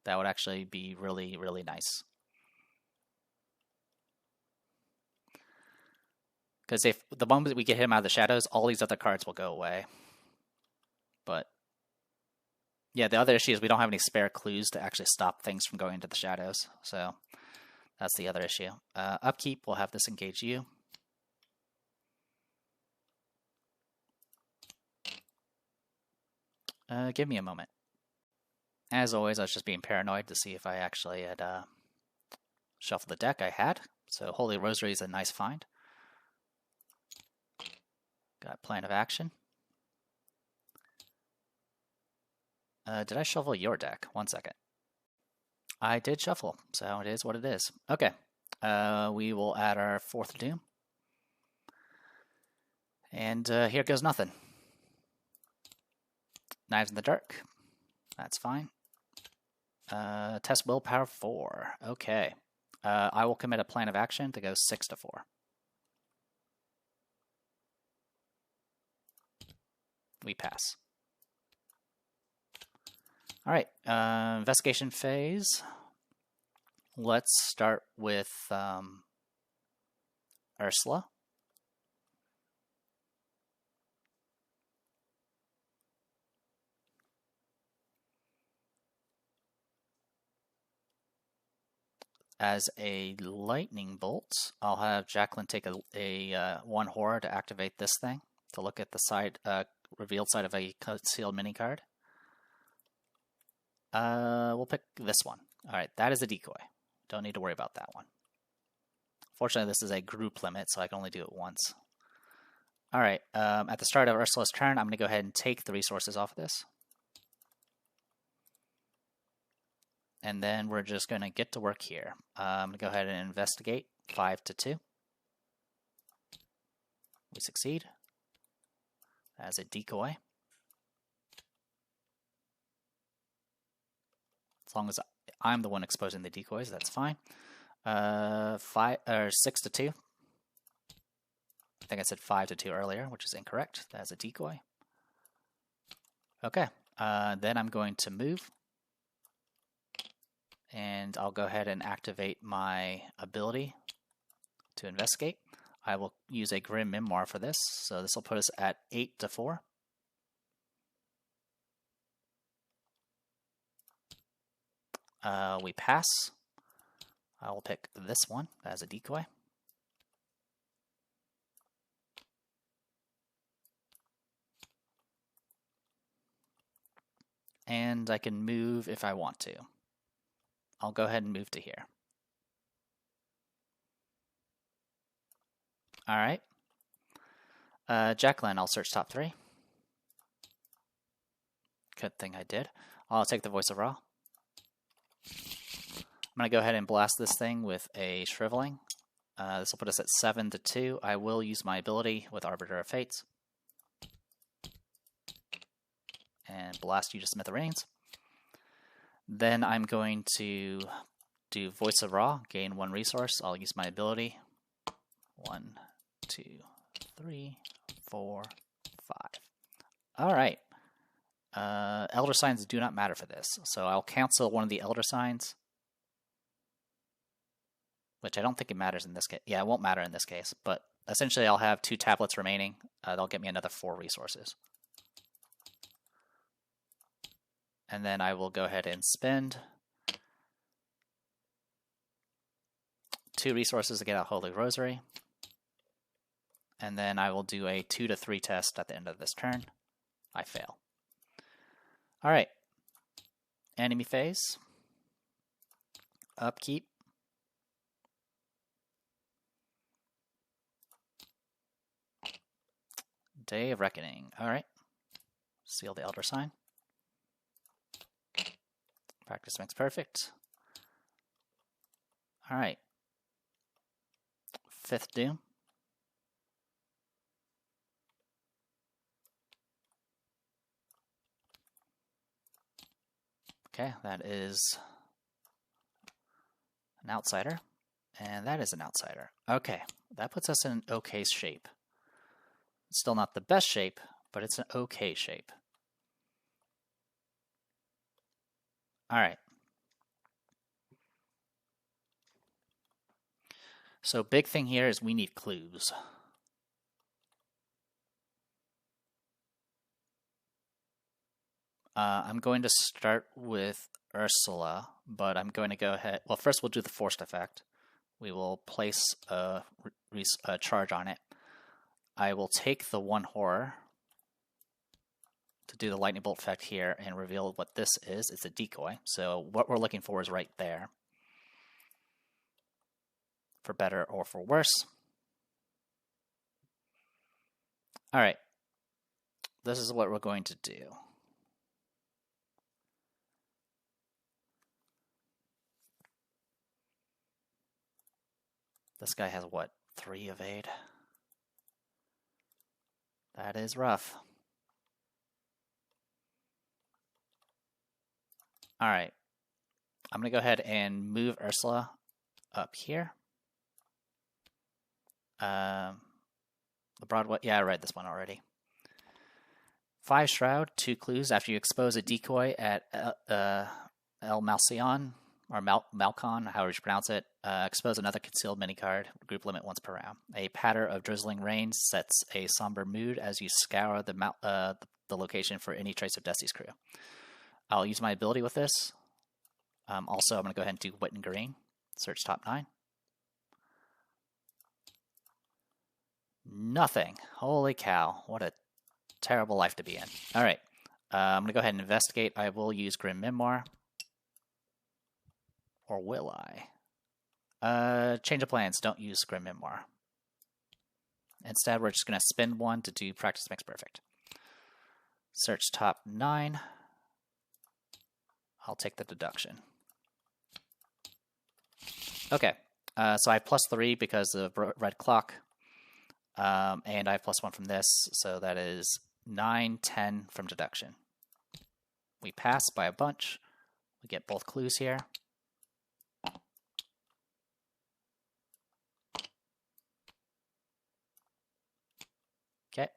that would actually be really, really nice. Because if the moment we get him out of the shadows, all these other cards will go away. But yeah, the other issue is we don't have any spare clues to actually stop things from going into the shadows. So that's the other issue. Upkeep, we'll have this engage you. Give me a moment. As always, I was just being paranoid to see if I actually had shuffled the deck. I had. So Holy Rosary is a nice find. Got plan of action. Did I shuffle your deck? 1 second. I did shuffle, so it is what it is. Okay. We will add our 4th Doom. And here goes nothing. Knives in the Dark. That's fine. Test Willpower 4. Okay. I will commit a plan of action to go 6 to 4. We pass. All right, investigation phase. Let's start with Ursula. As a lightning bolt, I'll have Jacqueline take a 1 horror to activate this thing to look at the side revealed side of a concealed mini card. We'll pick this one. All right, that is a decoy. Don't need to worry about that one. Fortunately, this is a group limit, so I can only do it once. All right, at the start of Ursula's turn, I'm going to go ahead and take the resources off of this. And then we're just going to get to work here. I'm going to go ahead and investigate 5 to 2. We succeed. As a decoy. As long as I'm the one exposing the decoys, that's fine. 6 to 2. I think I said 5 to 2 earlier, which is incorrect. That's a decoy. Okay. Then I'm going to move. And I'll go ahead and activate my ability to investigate. I will use a Grim Memoir for this, so this will put us at 8 to 4. We pass. I will pick this one as a decoy. And I can move if I want to. I'll go ahead and move to here. All right. Jacqueline, I'll search top 3. Good thing I did. I'll take the Voice of Ra. I'm going to go ahead and blast this thing with a Shriveling. This will put us at 7 to 2. I will use my ability with Arbiter of Fates. and blast you to smithereens. Then I'm going to do Voice of Ra, gain 1 resource. I'll use my ability. 1, 2, 3, 4, 5. All right. Elder signs do not matter for this, so I'll cancel one of the elder signs, which I don't think it matters in this case. Yeah, it won't matter in this case, but essentially I'll have 2 tablets remaining. They'll get me another 4 resources. And then I will go ahead and spend 2 resources to get out Holy Rosary. And then I will do a 2 to 3 test at the end of this turn. I fail. Alright. Enemy phase. Upkeep. Day of Reckoning. Alright. Seal the Elder Sign. Practice makes perfect. Alright. 5th Doom. Okay, that is an outsider, and that is an outsider. Okay, that puts us in an okay shape. Still not the best shape, but it's an okay shape. Alright. So big thing here is we need clues. I'm going to start with Ursula, but I'm going to go ahead... Well, first we'll do the forced effect. We will place a charge on it. I will take the 1 horror to do the lightning bolt effect here and reveal what this is. It's a decoy, so what we're looking for is right there. For better or for worse. Alright. This is what we're going to do. This guy has what? 3 evade? That is rough. Alright. I'm going to go ahead and move Ursula up here. The Broadway, yeah, I read this one already. 5 Shroud, 2 clues. After you expose a decoy at El Malcion, or Malcon, however you pronounce it, expose another concealed mini card, group limit once per round. A patter of drizzling rain sets a somber mood as you scour the location for any trace of Dusty's crew. I'll use my ability with this. Also, I'm going to go ahead and do Wit and Green. Search top 9. Nothing. Holy cow. What a terrible life to be in. Alright. I'm going to go ahead and investigate. I will use Grim Memoir. Or will I? Change of plans. Don't use Grim Memoir. Instead, we're just going to spend 1 to do Practice Makes Perfect. Search top 9. I'll take the deduction. Okay. So I have +3 because of red clock. And I have +1 from this. So that is 9, 10 from deduction. We pass by a bunch. We get both clues here. Okay.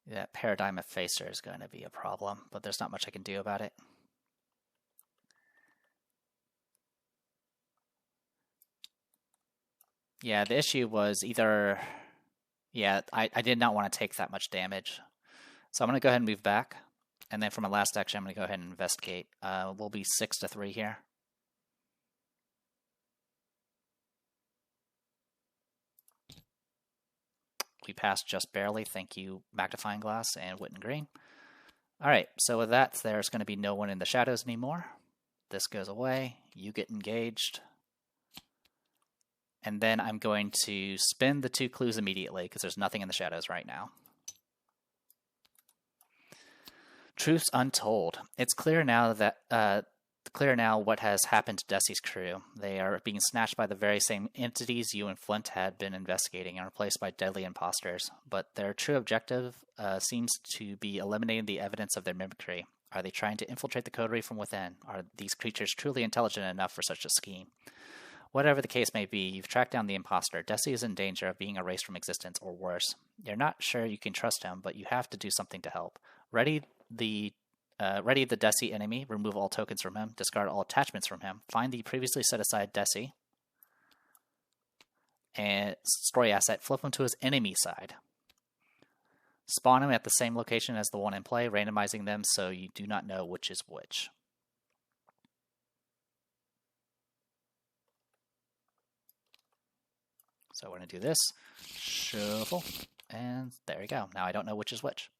That Paradigm Effacer is going to be a problem, but there's not much I can do about it. Yeah, the issue was either... Yeah, I did not want to take that much damage. So I'm going to go ahead and move back. And then for my last action, I'm going to go ahead and investigate. We'll be 6 to 3 here. We passed just barely. Thank you, Magnifying Glass and Wit and Green. Alright, so with that, there's going to be no one in the shadows anymore. This goes away. You get engaged. And then I'm going to spin the 2 clues immediately because there's nothing in the shadows right now. Truths Untold. It's clear now that the clear now what has happened to Desi's crew. They are being snatched by the very same entities you and Flint had been investigating and replaced by deadly imposters. But their true objective seems to be eliminating the evidence of their mimicry. Are they trying to infiltrate the coterie from within? Are these creatures truly intelligent enough for such a scheme? Whatever the case may be, you've tracked down the imposter. Desi is in danger of being erased from existence, or worse. You're not sure you can trust him, but you have to do something to help. Ready the Desi enemy, remove all tokens from him, discard all attachments from him, find the previously set aside Desi, and story asset, flip him to his enemy side. Spawn him at the same location as the one in play, randomizing them so you do not know which is which. So we're going to do this, shuffle, and there we go. Now I don't know which is which.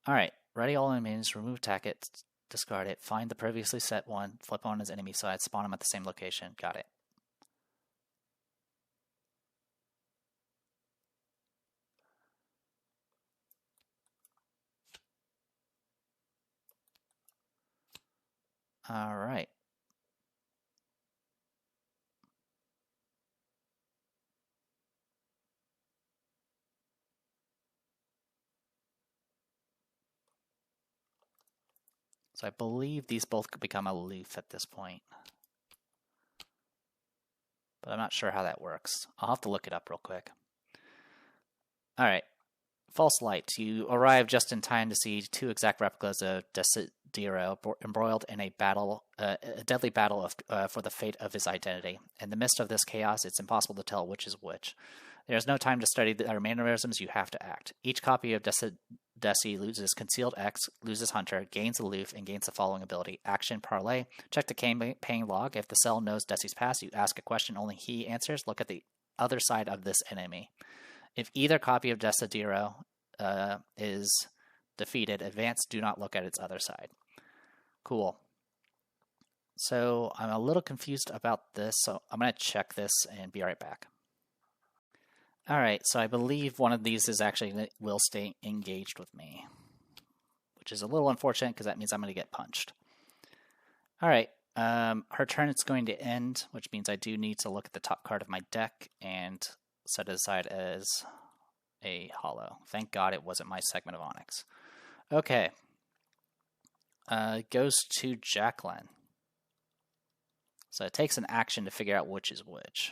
Alright, ready all enemies, remove attack it, discard it, find the previously set one, flip on his enemy side, spawn him at the same location. Got it. Alright. So I believe these both could become aloof at this point. But I'm not sure how that works. I'll have to look it up real quick. Alright. False light. You arrive just in time to see two exact replicas of Desidero embroiled in a battle, a deadly battle for the fate of his identity. In the midst of this chaos, it's impossible to tell which is which. There's no time to study their mannerisms, you have to act. Each copy of Desi loses Concealed X, loses Hunter, gains Aloof, and gains the following ability. Action, Parlay. Check the campaign log. If the cell knows Desi's past, you ask a question only he answers. Look at the other side of this enemy. If either copy of Desidero is defeated, advance, do not look at its other side. Cool. So I'm a little confused about this, so I'm going to check this and be right back. Alright, so I believe one of these is actually will stay engaged with me, which is a little unfortunate because that means I'm going to get punched. Alright, her turn is going to end, which means I do need to look at the top card of my deck and set it aside as a hollow. Thank God it wasn't my segment of Onyx. Okay, it goes to Jacqueline. So it takes an action to figure out which is which.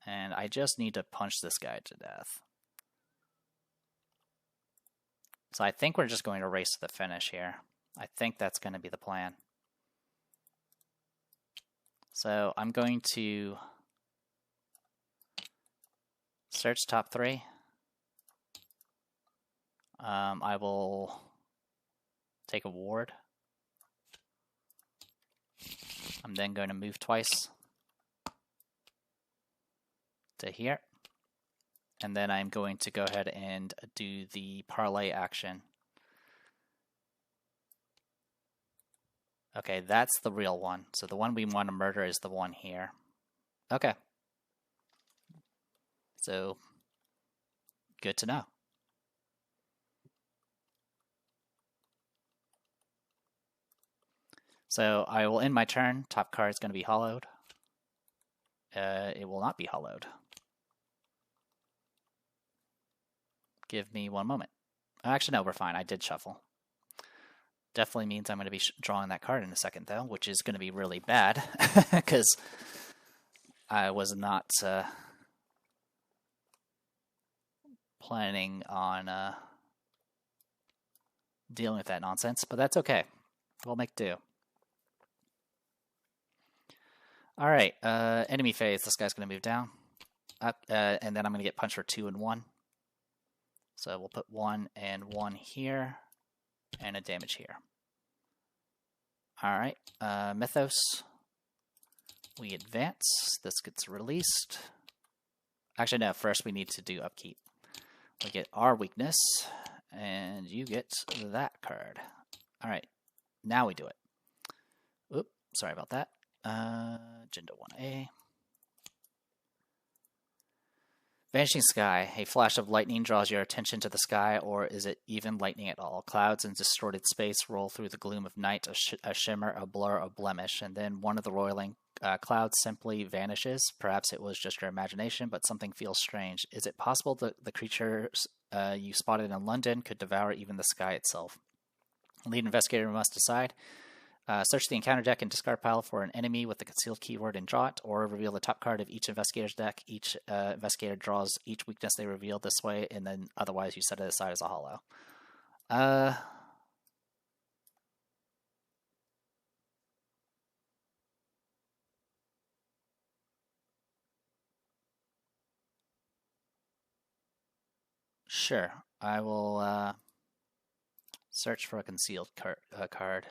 And I just need to punch this guy to death. So I think we're just going to race to the finish here. I think that's going to be the plan. So I'm going to search top three. I will take a ward. I'm then going to move twice to here, and then I'm going to go ahead and do the parlay action. Okay, that's the real one. So the one we want to murder is the one here. Okay. So, good to know. So I will end my turn. Top card is going to be hollowed. It will not be hollowed. Give me one moment. Actually, no, we're fine. I did shuffle. Definitely means I'm going to be drawing that card in a second, though, which is going to be really bad because I was not planning on dealing with that nonsense, but that's okay. We'll make do. All right, enemy phase. This guy's going to move down, up, and then I'm going to get punched for 2 and 1. So we'll put 1 and 1 here, and a damage here. All right, Mythos. We advance. This gets released. Actually, no. First, we need to do upkeep. We get our weakness, and you get that card. All right, now we do it. Oop, sorry about that. Agenda 1A. Vanishing Sky. A flash of lightning draws your attention to the sky, or is it even lightning at all? Clouds and distorted space roll through the gloom of night, a shimmer, a blur, a blemish, and then one of the roiling clouds simply vanishes. Perhaps it was just your imagination, but something feels strange. Is it possible that the creatures you spotted in London could devour even the sky itself? Lead investigator must decide. Search the encounter deck and discard pile for an enemy with the concealed keyword and draw it, or reveal the top card of each investigator's deck. Each investigator draws each weakness they reveal this way, and then otherwise you set it aside as a hollow. Sure, I will search for a concealed card.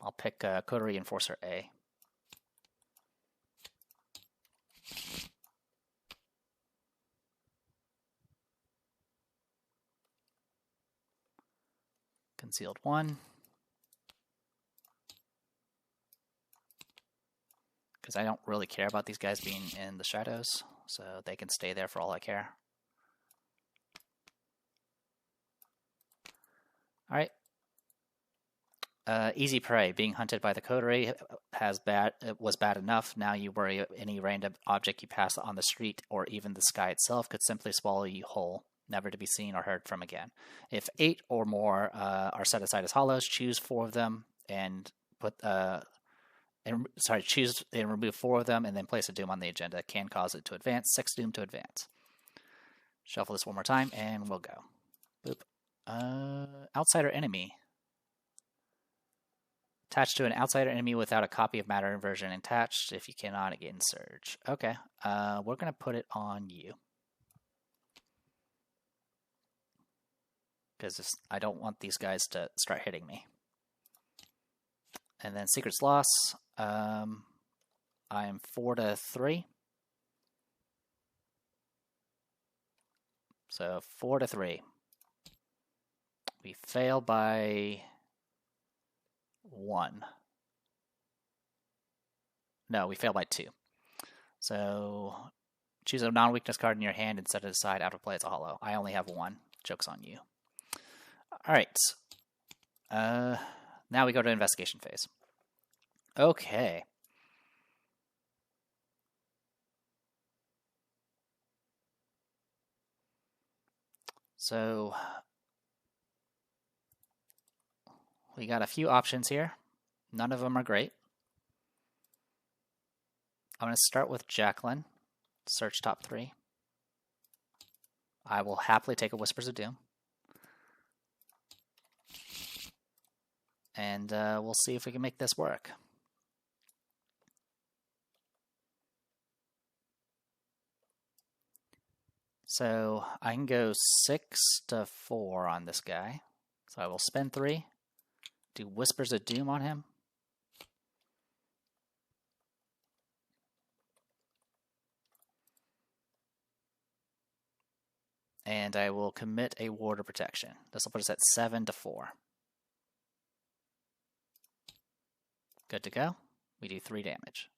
I'll pick Coterie Enforcer A. Concealed 1. Because I don't really care about these guys being in the shadows, so they can stay there for all I care. Alright. Easy Prey. Being hunted by the coterie was bad enough. Now you worry any random object you pass on the street or even the sky itself could simply swallow you whole, never to be seen or heard from again. If 8 or more are set aside as hollows, choose 4 of them and choose and remove 4 of them and then place a doom on the agenda. Can cause it to advance. 6 doom to advance. Shuffle this one more time and we'll go. Boop. Outsider enemy. Attached to an outsider enemy without a copy of matter inversion attached. If you cannot, again, surge. Okay, we're going to put it on you. Because I don't want these guys to start hitting me. And then Secret's Loss. I am 4-3. So 4-3. We fail by 1. No, we fail by 2. So choose a non-weakness card in your hand and set it aside out of play as a hollow. I only have 1. Joke's on you. Alright. Now we go to investigation phase. Okay. So we got a few options here. None of them are great. I'm going to start with Jacqueline. Search top 3. I will happily take a Whispers of Doom. And we'll see if we can make this work. So I can go 6-4 on this guy. So I will spend 3. Do Whispers of Doom on him. And I will commit a Ward of Protection. This will put us at 7-4. Good to go. We do 3 damage.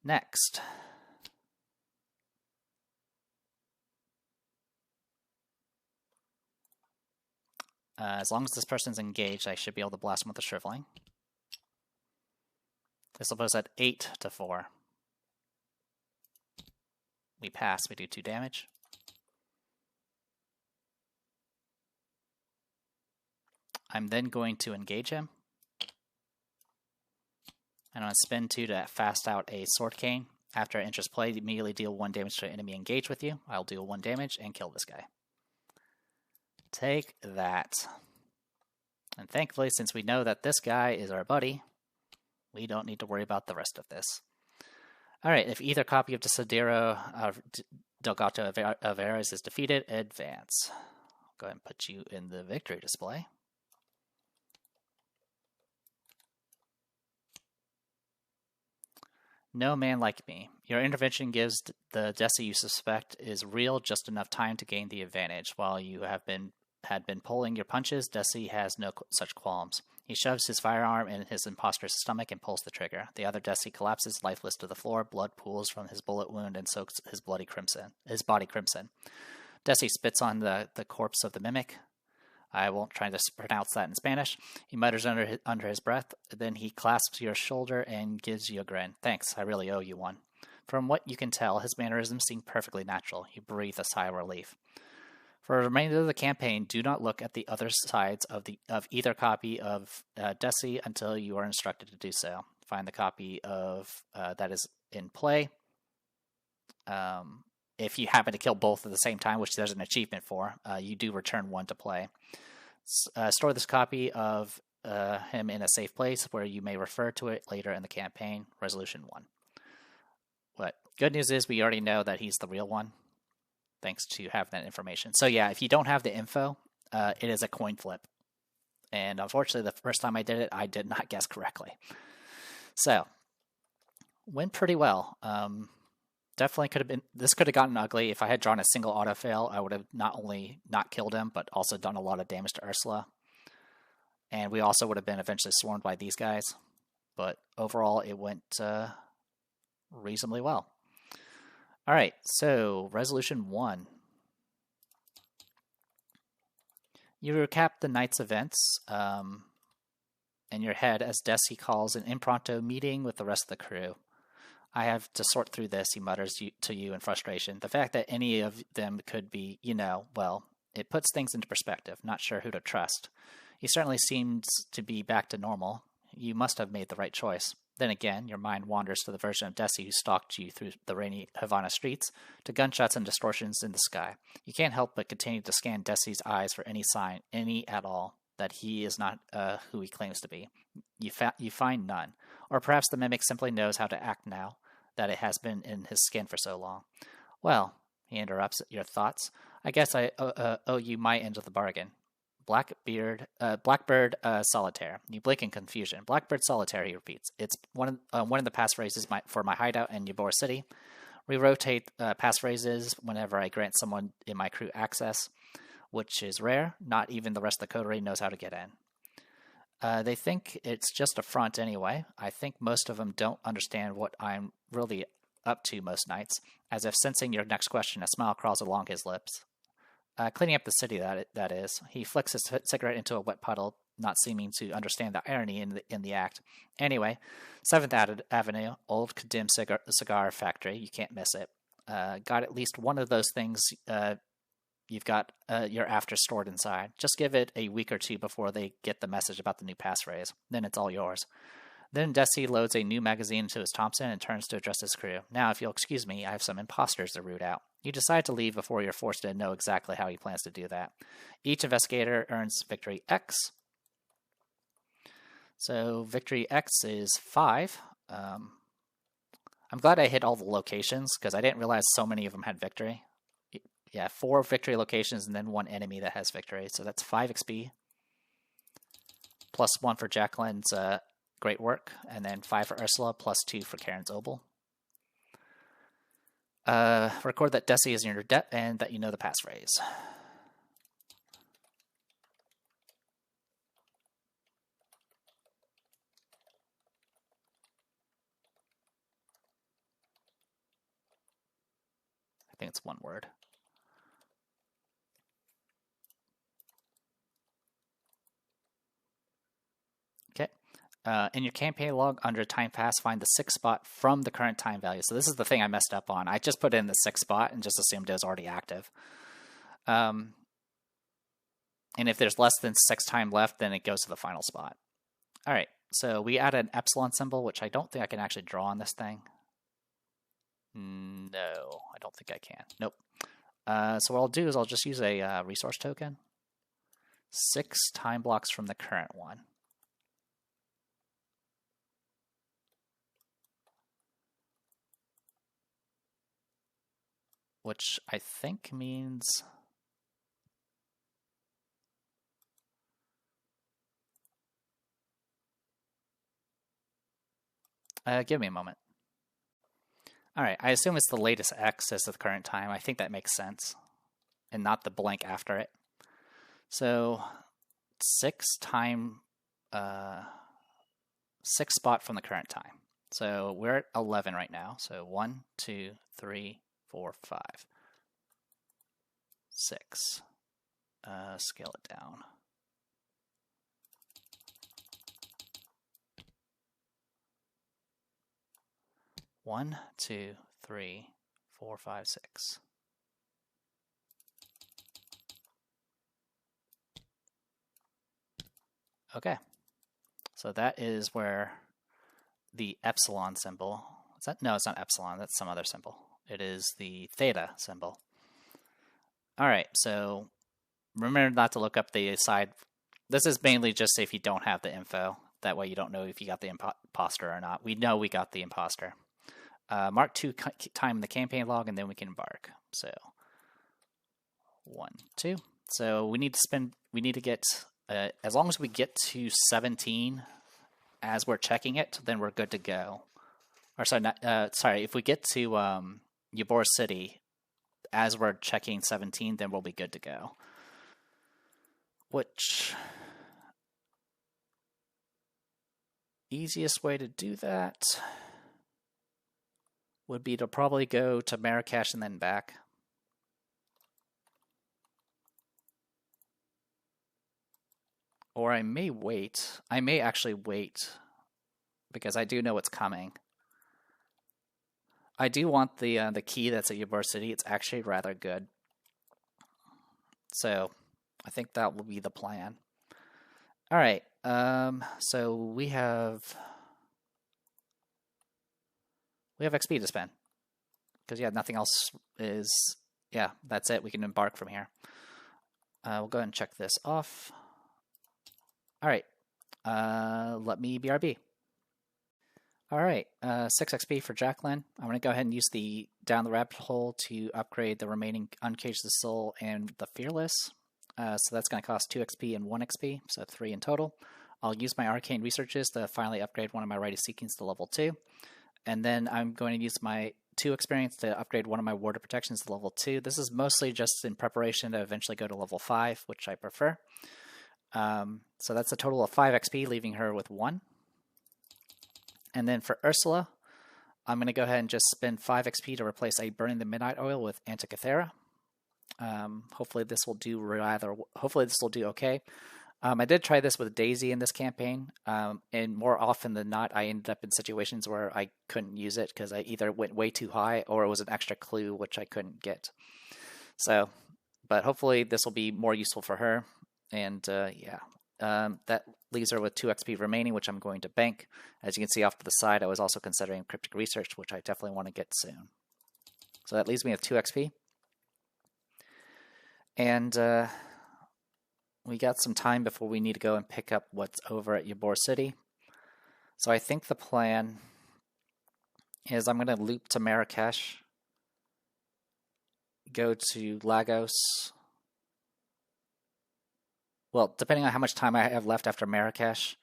Next. As long as this person's engaged, I should be able to blast him with a Shriveling. This will put us at 8-4. We pass, we do 2 damage. I'm then going to engage him. And I'm going to spend 2 to fast out a Sword Cane. After I interest play, immediately deal 1 damage to an enemy engaged with you. I'll deal 1 damage and kill this guy. Take that. And thankfully, since we know that this guy is our buddy, we don't need to worry about the rest of this. Alright, if either copy of Desidero Delgato Averas is defeated, advance. I'll go ahead and put you in the victory display. No man like me. Your intervention gives the Desi you suspect is real just enough time to gain the advantage. While you had been pulling your punches, Desi has no such qualms. He shoves his firearm in his imposter's stomach and pulls the trigger. The other Desi collapses, lifeless to the floor. Blood pools from his bullet wound and soaks his body crimson. Desi spits on the corpse of the mimic. I won't try to pronounce that in Spanish. He mutters under his breath. Then he clasps your shoulder and gives you a grin. Thanks, I really owe you one. From what you can tell, his mannerisms seem perfectly natural. You breathe a sigh of relief. For the remainder of the campaign, do not look at the other sides of either copy of Desi until you are instructed to do so. Find the copy of that is in play. If you happen to kill both at the same time, which there's an achievement for, you do return one to play. Store this copy of him in a safe place where you may refer to it later in the campaign. Resolution 1. But good news is we already know that he's the real one, thanks to having that information. So yeah, if you don't have the info, it is a coin flip. And unfortunately, the first time I did it, I did not guess correctly. So, went pretty well. Definitely could have been, this could have gotten ugly. If I had drawn a single auto fail, I would have not only not killed him, but also done a lot of damage to Ursula. And we also would have been eventually swarmed by these guys. But overall, it went reasonably well. All right, so Resolution 1. You recap the night's events in your head as Desi calls an impromptu meeting with the rest of the crew. I have to sort through this, he mutters to you in frustration. The fact that any of them could be, well, it puts things into perspective. Not sure who to trust. He certainly seems to be back to normal. You must have made the right choice. Then again, your mind wanders to the version of Desi who stalked you through the rainy Havana streets, to gunshots and distortions in the sky. You can't help but continue to scan Desi's eyes for any sign, any at all, that he is not who he claims to be. You find none. Or perhaps the mimic simply knows how to act now that it has been in his skin for so long. Well, he interrupts your thoughts. I guess I owe you my end of the bargain. Blackbird Solitaire. You blink in confusion. Blackbird Solitaire, he repeats. It's one of the passphrases for my hideout in Ybor City. We rotate passphrases whenever I grant someone in my crew access, which is rare. Not even the rest of the coterie knows how to get in. They think it's just a front anyway. I think most of them don't understand what I'm really up to most nights. As if sensing your next question, a smile crawls along his lips. Cleaning up the city, that is. He flicks his cigarette into a wet puddle, not seeming to understand the irony in the act. Anyway, 7th Avenue, old condemned cigar factory. You can't miss it. Got at least one of those things you've got your after stored inside. Just give it a week or two before they get the message about the new passphrase. Then it's all yours. Then Desi loads a new magazine into his Thompson and turns to address his crew. Now, if you'll excuse me, I have some imposters to root out. You decide to leave before you're forced to know exactly how he plans to do that. Each investigator earns Victory X. So Victory X is 5. I'm glad I hit all the locations, because I didn't realize so many of them had victory. Yeah, 4 victory locations and then 1 enemy that has victory. So that's 5 XP. Plus 1 for Jacqueline's great work. And then 5 for Ursula, plus 2 for Karen's Obel. Record that Desi is in your debt and that you know the passphrase. I think it's 1 word. Okay. In your campaign log under time pass, find the 6th spot from the current time value. So this is the thing I messed up on. I just put in the 6th spot and just assumed it was already active. And if there's less than 6 time left, then it goes to the final spot. All right, so we added an epsilon symbol, which I don't think I can actually draw on this thing. No, I don't think I can. Nope. So what I'll do is I'll just use a resource token. 6 time blocks from the current one. Which I think means give me a moment. All right, I assume it's the latest X as of the current time. I think that makes sense, and not the blank after it. So 6 time 6th spot from the current time. So we're at 11 right now. So 1, 2, 3, 4, 5, 6. Scale it down. One, two, three, 4, 5, 6. Okay, so that is where the epsilon symbol, is that? No, it's not epsilon, that's some other symbol. It is the theta symbol. All right, so remember not to look up the side. This is mainly just if you don't have the info. That way you don't know if you got the imposter or not. We know we got the imposter. Mark 2 time in the campaign log, and then we can embark. So 1, 2. So we need to get, as long as we get to 17 as we're checking it, then we're good to go. Or sorry, if we get to Ybor City as we're checking 17, then we'll be good to go. Which, easiest way to do that would be to probably go to Marrakesh and then back. Or I may wait. I may actually wait because I do know what's coming. I do want the key that's at Ybor City. It's actually rather good. So I think that will be the plan. All right. So we have XP to spend because nothing else is. Yeah, that's it. We can embark from here. We'll go ahead and check this off. All right. Let me BRB. All right, 6 XP for Jacqueline. I'm going to go ahead and use the Down the Rabbit Hole to upgrade the remaining Uncage the Soul and the Fearless. So that's going to cost 2 XP and 1 XP, so 3 in total. I'll use my Arcane Researches to finally upgrade one of my Rite of Seekings to level 2. And then I'm going to use my 2 experience to upgrade one of my Ward of Protections to level 2. This is mostly just in preparation to eventually go to level 5, which I prefer. So that's a total of 5 XP, leaving her with 1. And then for Ursula, I'm going to go ahead and just spend 5 XP to replace a Burning the Midnight Oil with Antikythera. Hopefully this will do okay. I did try this with Daisy in this campaign, and more often than not, I ended up in situations where I couldn't use it because I either went way too high or it was an extra clue which I couldn't get. So, but hopefully this will be more useful for her, and that leaves her with 2 XP remaining, which I'm going to bank. As you can see off to the side, I was also considering Cryptic Research, which I definitely want to get soon. So that leaves me with 2 XP. And we got some time before we need to go and pick up what's over at Ybor City. So I think the plan is I'm going to loop to Marrakesh, go to Lagos. Well, depending on how much time I have left after Marrakesh,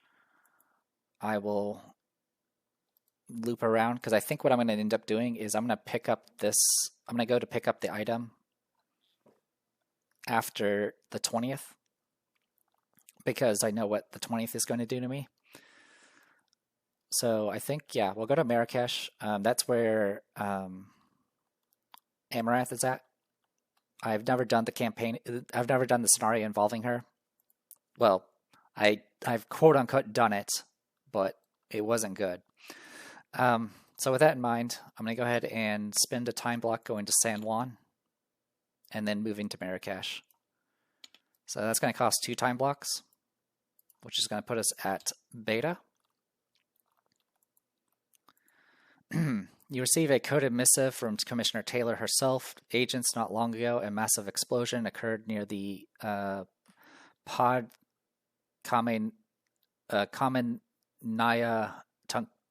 I will loop around, because I think what I'm going to end up doing is I'm going to pick up this, I'm going to go to pick up the item after the 20th, because I know what the 20th is going to do to me. So I think, we'll go to Marrakesh. That's where Amaranth is at. I've never done the campaign, I've never done the scenario involving her. Well, I've quote-unquote done it, but it wasn't good. So with that in mind, I'm going to go ahead and spend a time block going to San Juan and then moving to Marrakesh. So that's going to cost 2 time blocks, which is going to put us at Beta. You receive a coded missive from Commissioner Taylor herself. Agents, not long ago, a massive explosion occurred near the Kamenaya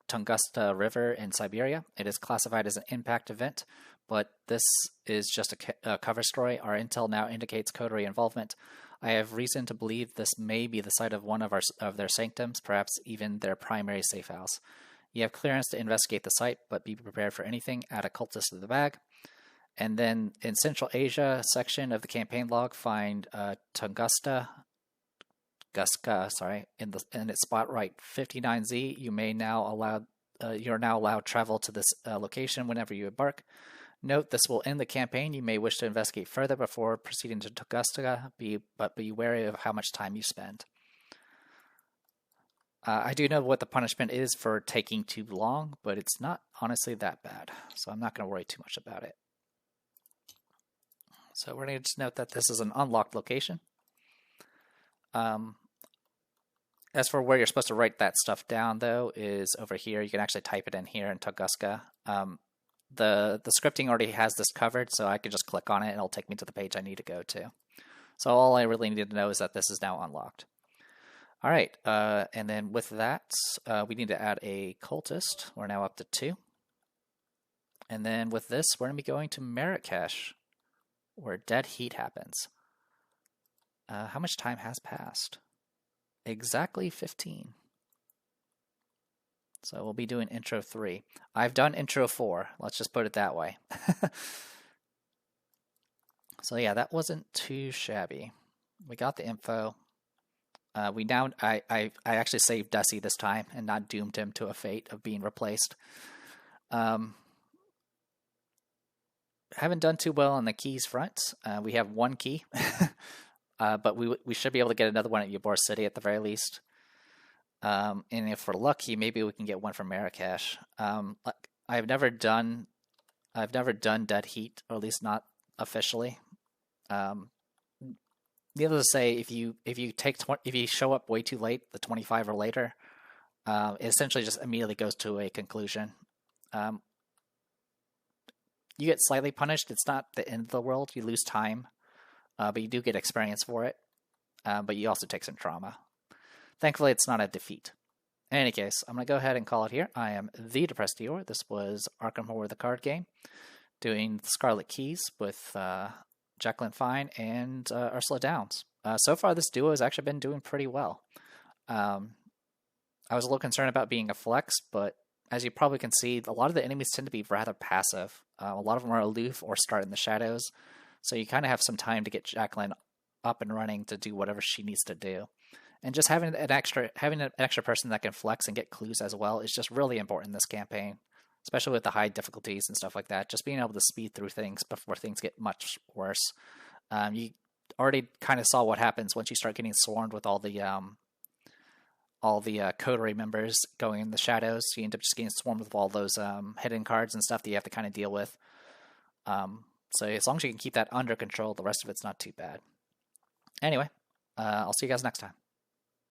Tunguska River in Siberia. It is classified as an impact event, but this is just a cover story. Our intel now indicates coterie involvement. I have reason to believe this may be the site of one of their sanctums, perhaps even their primary safe house. You have clearance to investigate the site, but be prepared for anything. Add a cultist to the bag. And then in Central Asia section of the campaign log, find Tunguska Tunguska, in its spot right 59Z, you're now allowed travel to this location whenever you embark. Note, this will end the campaign. You may wish to investigate further before proceeding to Tunguska, but be wary of how much time you spend. I do know what the punishment is for taking too long, but it's not honestly that bad, so I'm not going to worry too much about it. So we're going to just note that this is an unlocked location. As for where you're supposed to write that stuff down, though, is over here. You can actually type it in here in Tunguska. The scripting already has this covered, so I can just click on it and it'll take me to the page I need to go to. So all I really need to know is that this is now unlocked. All right, and then with that, we need to add a cultist. We're now up to 2. And then with this, we're going to be going to Marrakesh, where dead heat happens. How much time has passed? Exactly 15. So we'll be doing intro 3. I've done intro 4. Let's just put it that way. So yeah, that wasn't too shabby. We got the info. I actually saved Dusty this time and not doomed him to a fate of being replaced. Haven't done too well on the keys front. We have 1 key, but we should be able to get another one at Ybor City at the very least. And if we're lucky, maybe we can get one from Marrakesh. I've never done dead heat, or at least not officially. Needless to say, if you show up way too late, the 25 or later, it essentially just immediately goes to a conclusion. You get slightly punished. It's not the end of the world. You lose time, but you do get experience for it. But you also take some trauma. Thankfully, it's not a defeat. In any case, I'm going to go ahead and call it here. I am the Depressed Dior. This was Arkham Horror, the card game, doing the Scarlet Keys with Jacqueline Fine and Ursula Downs. So far, this duo has actually been doing pretty well. I was a little concerned about being a flex, but as you probably can see, a lot of the enemies tend to be rather passive. A lot of them are aloof or start in the shadows, so you kind of have some time to get Jacqueline up and running to do whatever she needs to do. And just having an extra person that can flex and get clues as well is just really important in this campaign, especially with the high difficulties and stuff like that. Just being able to speed through things before things get much worse. You already kind of saw what happens once you start getting swarmed with all the coterie members going in the shadows. You end up just getting swarmed with all those hidden cards and stuff that you have to kind of deal with. So as long as you can keep that under control, the rest of it's not too bad. Anyway, I'll see you guys next time.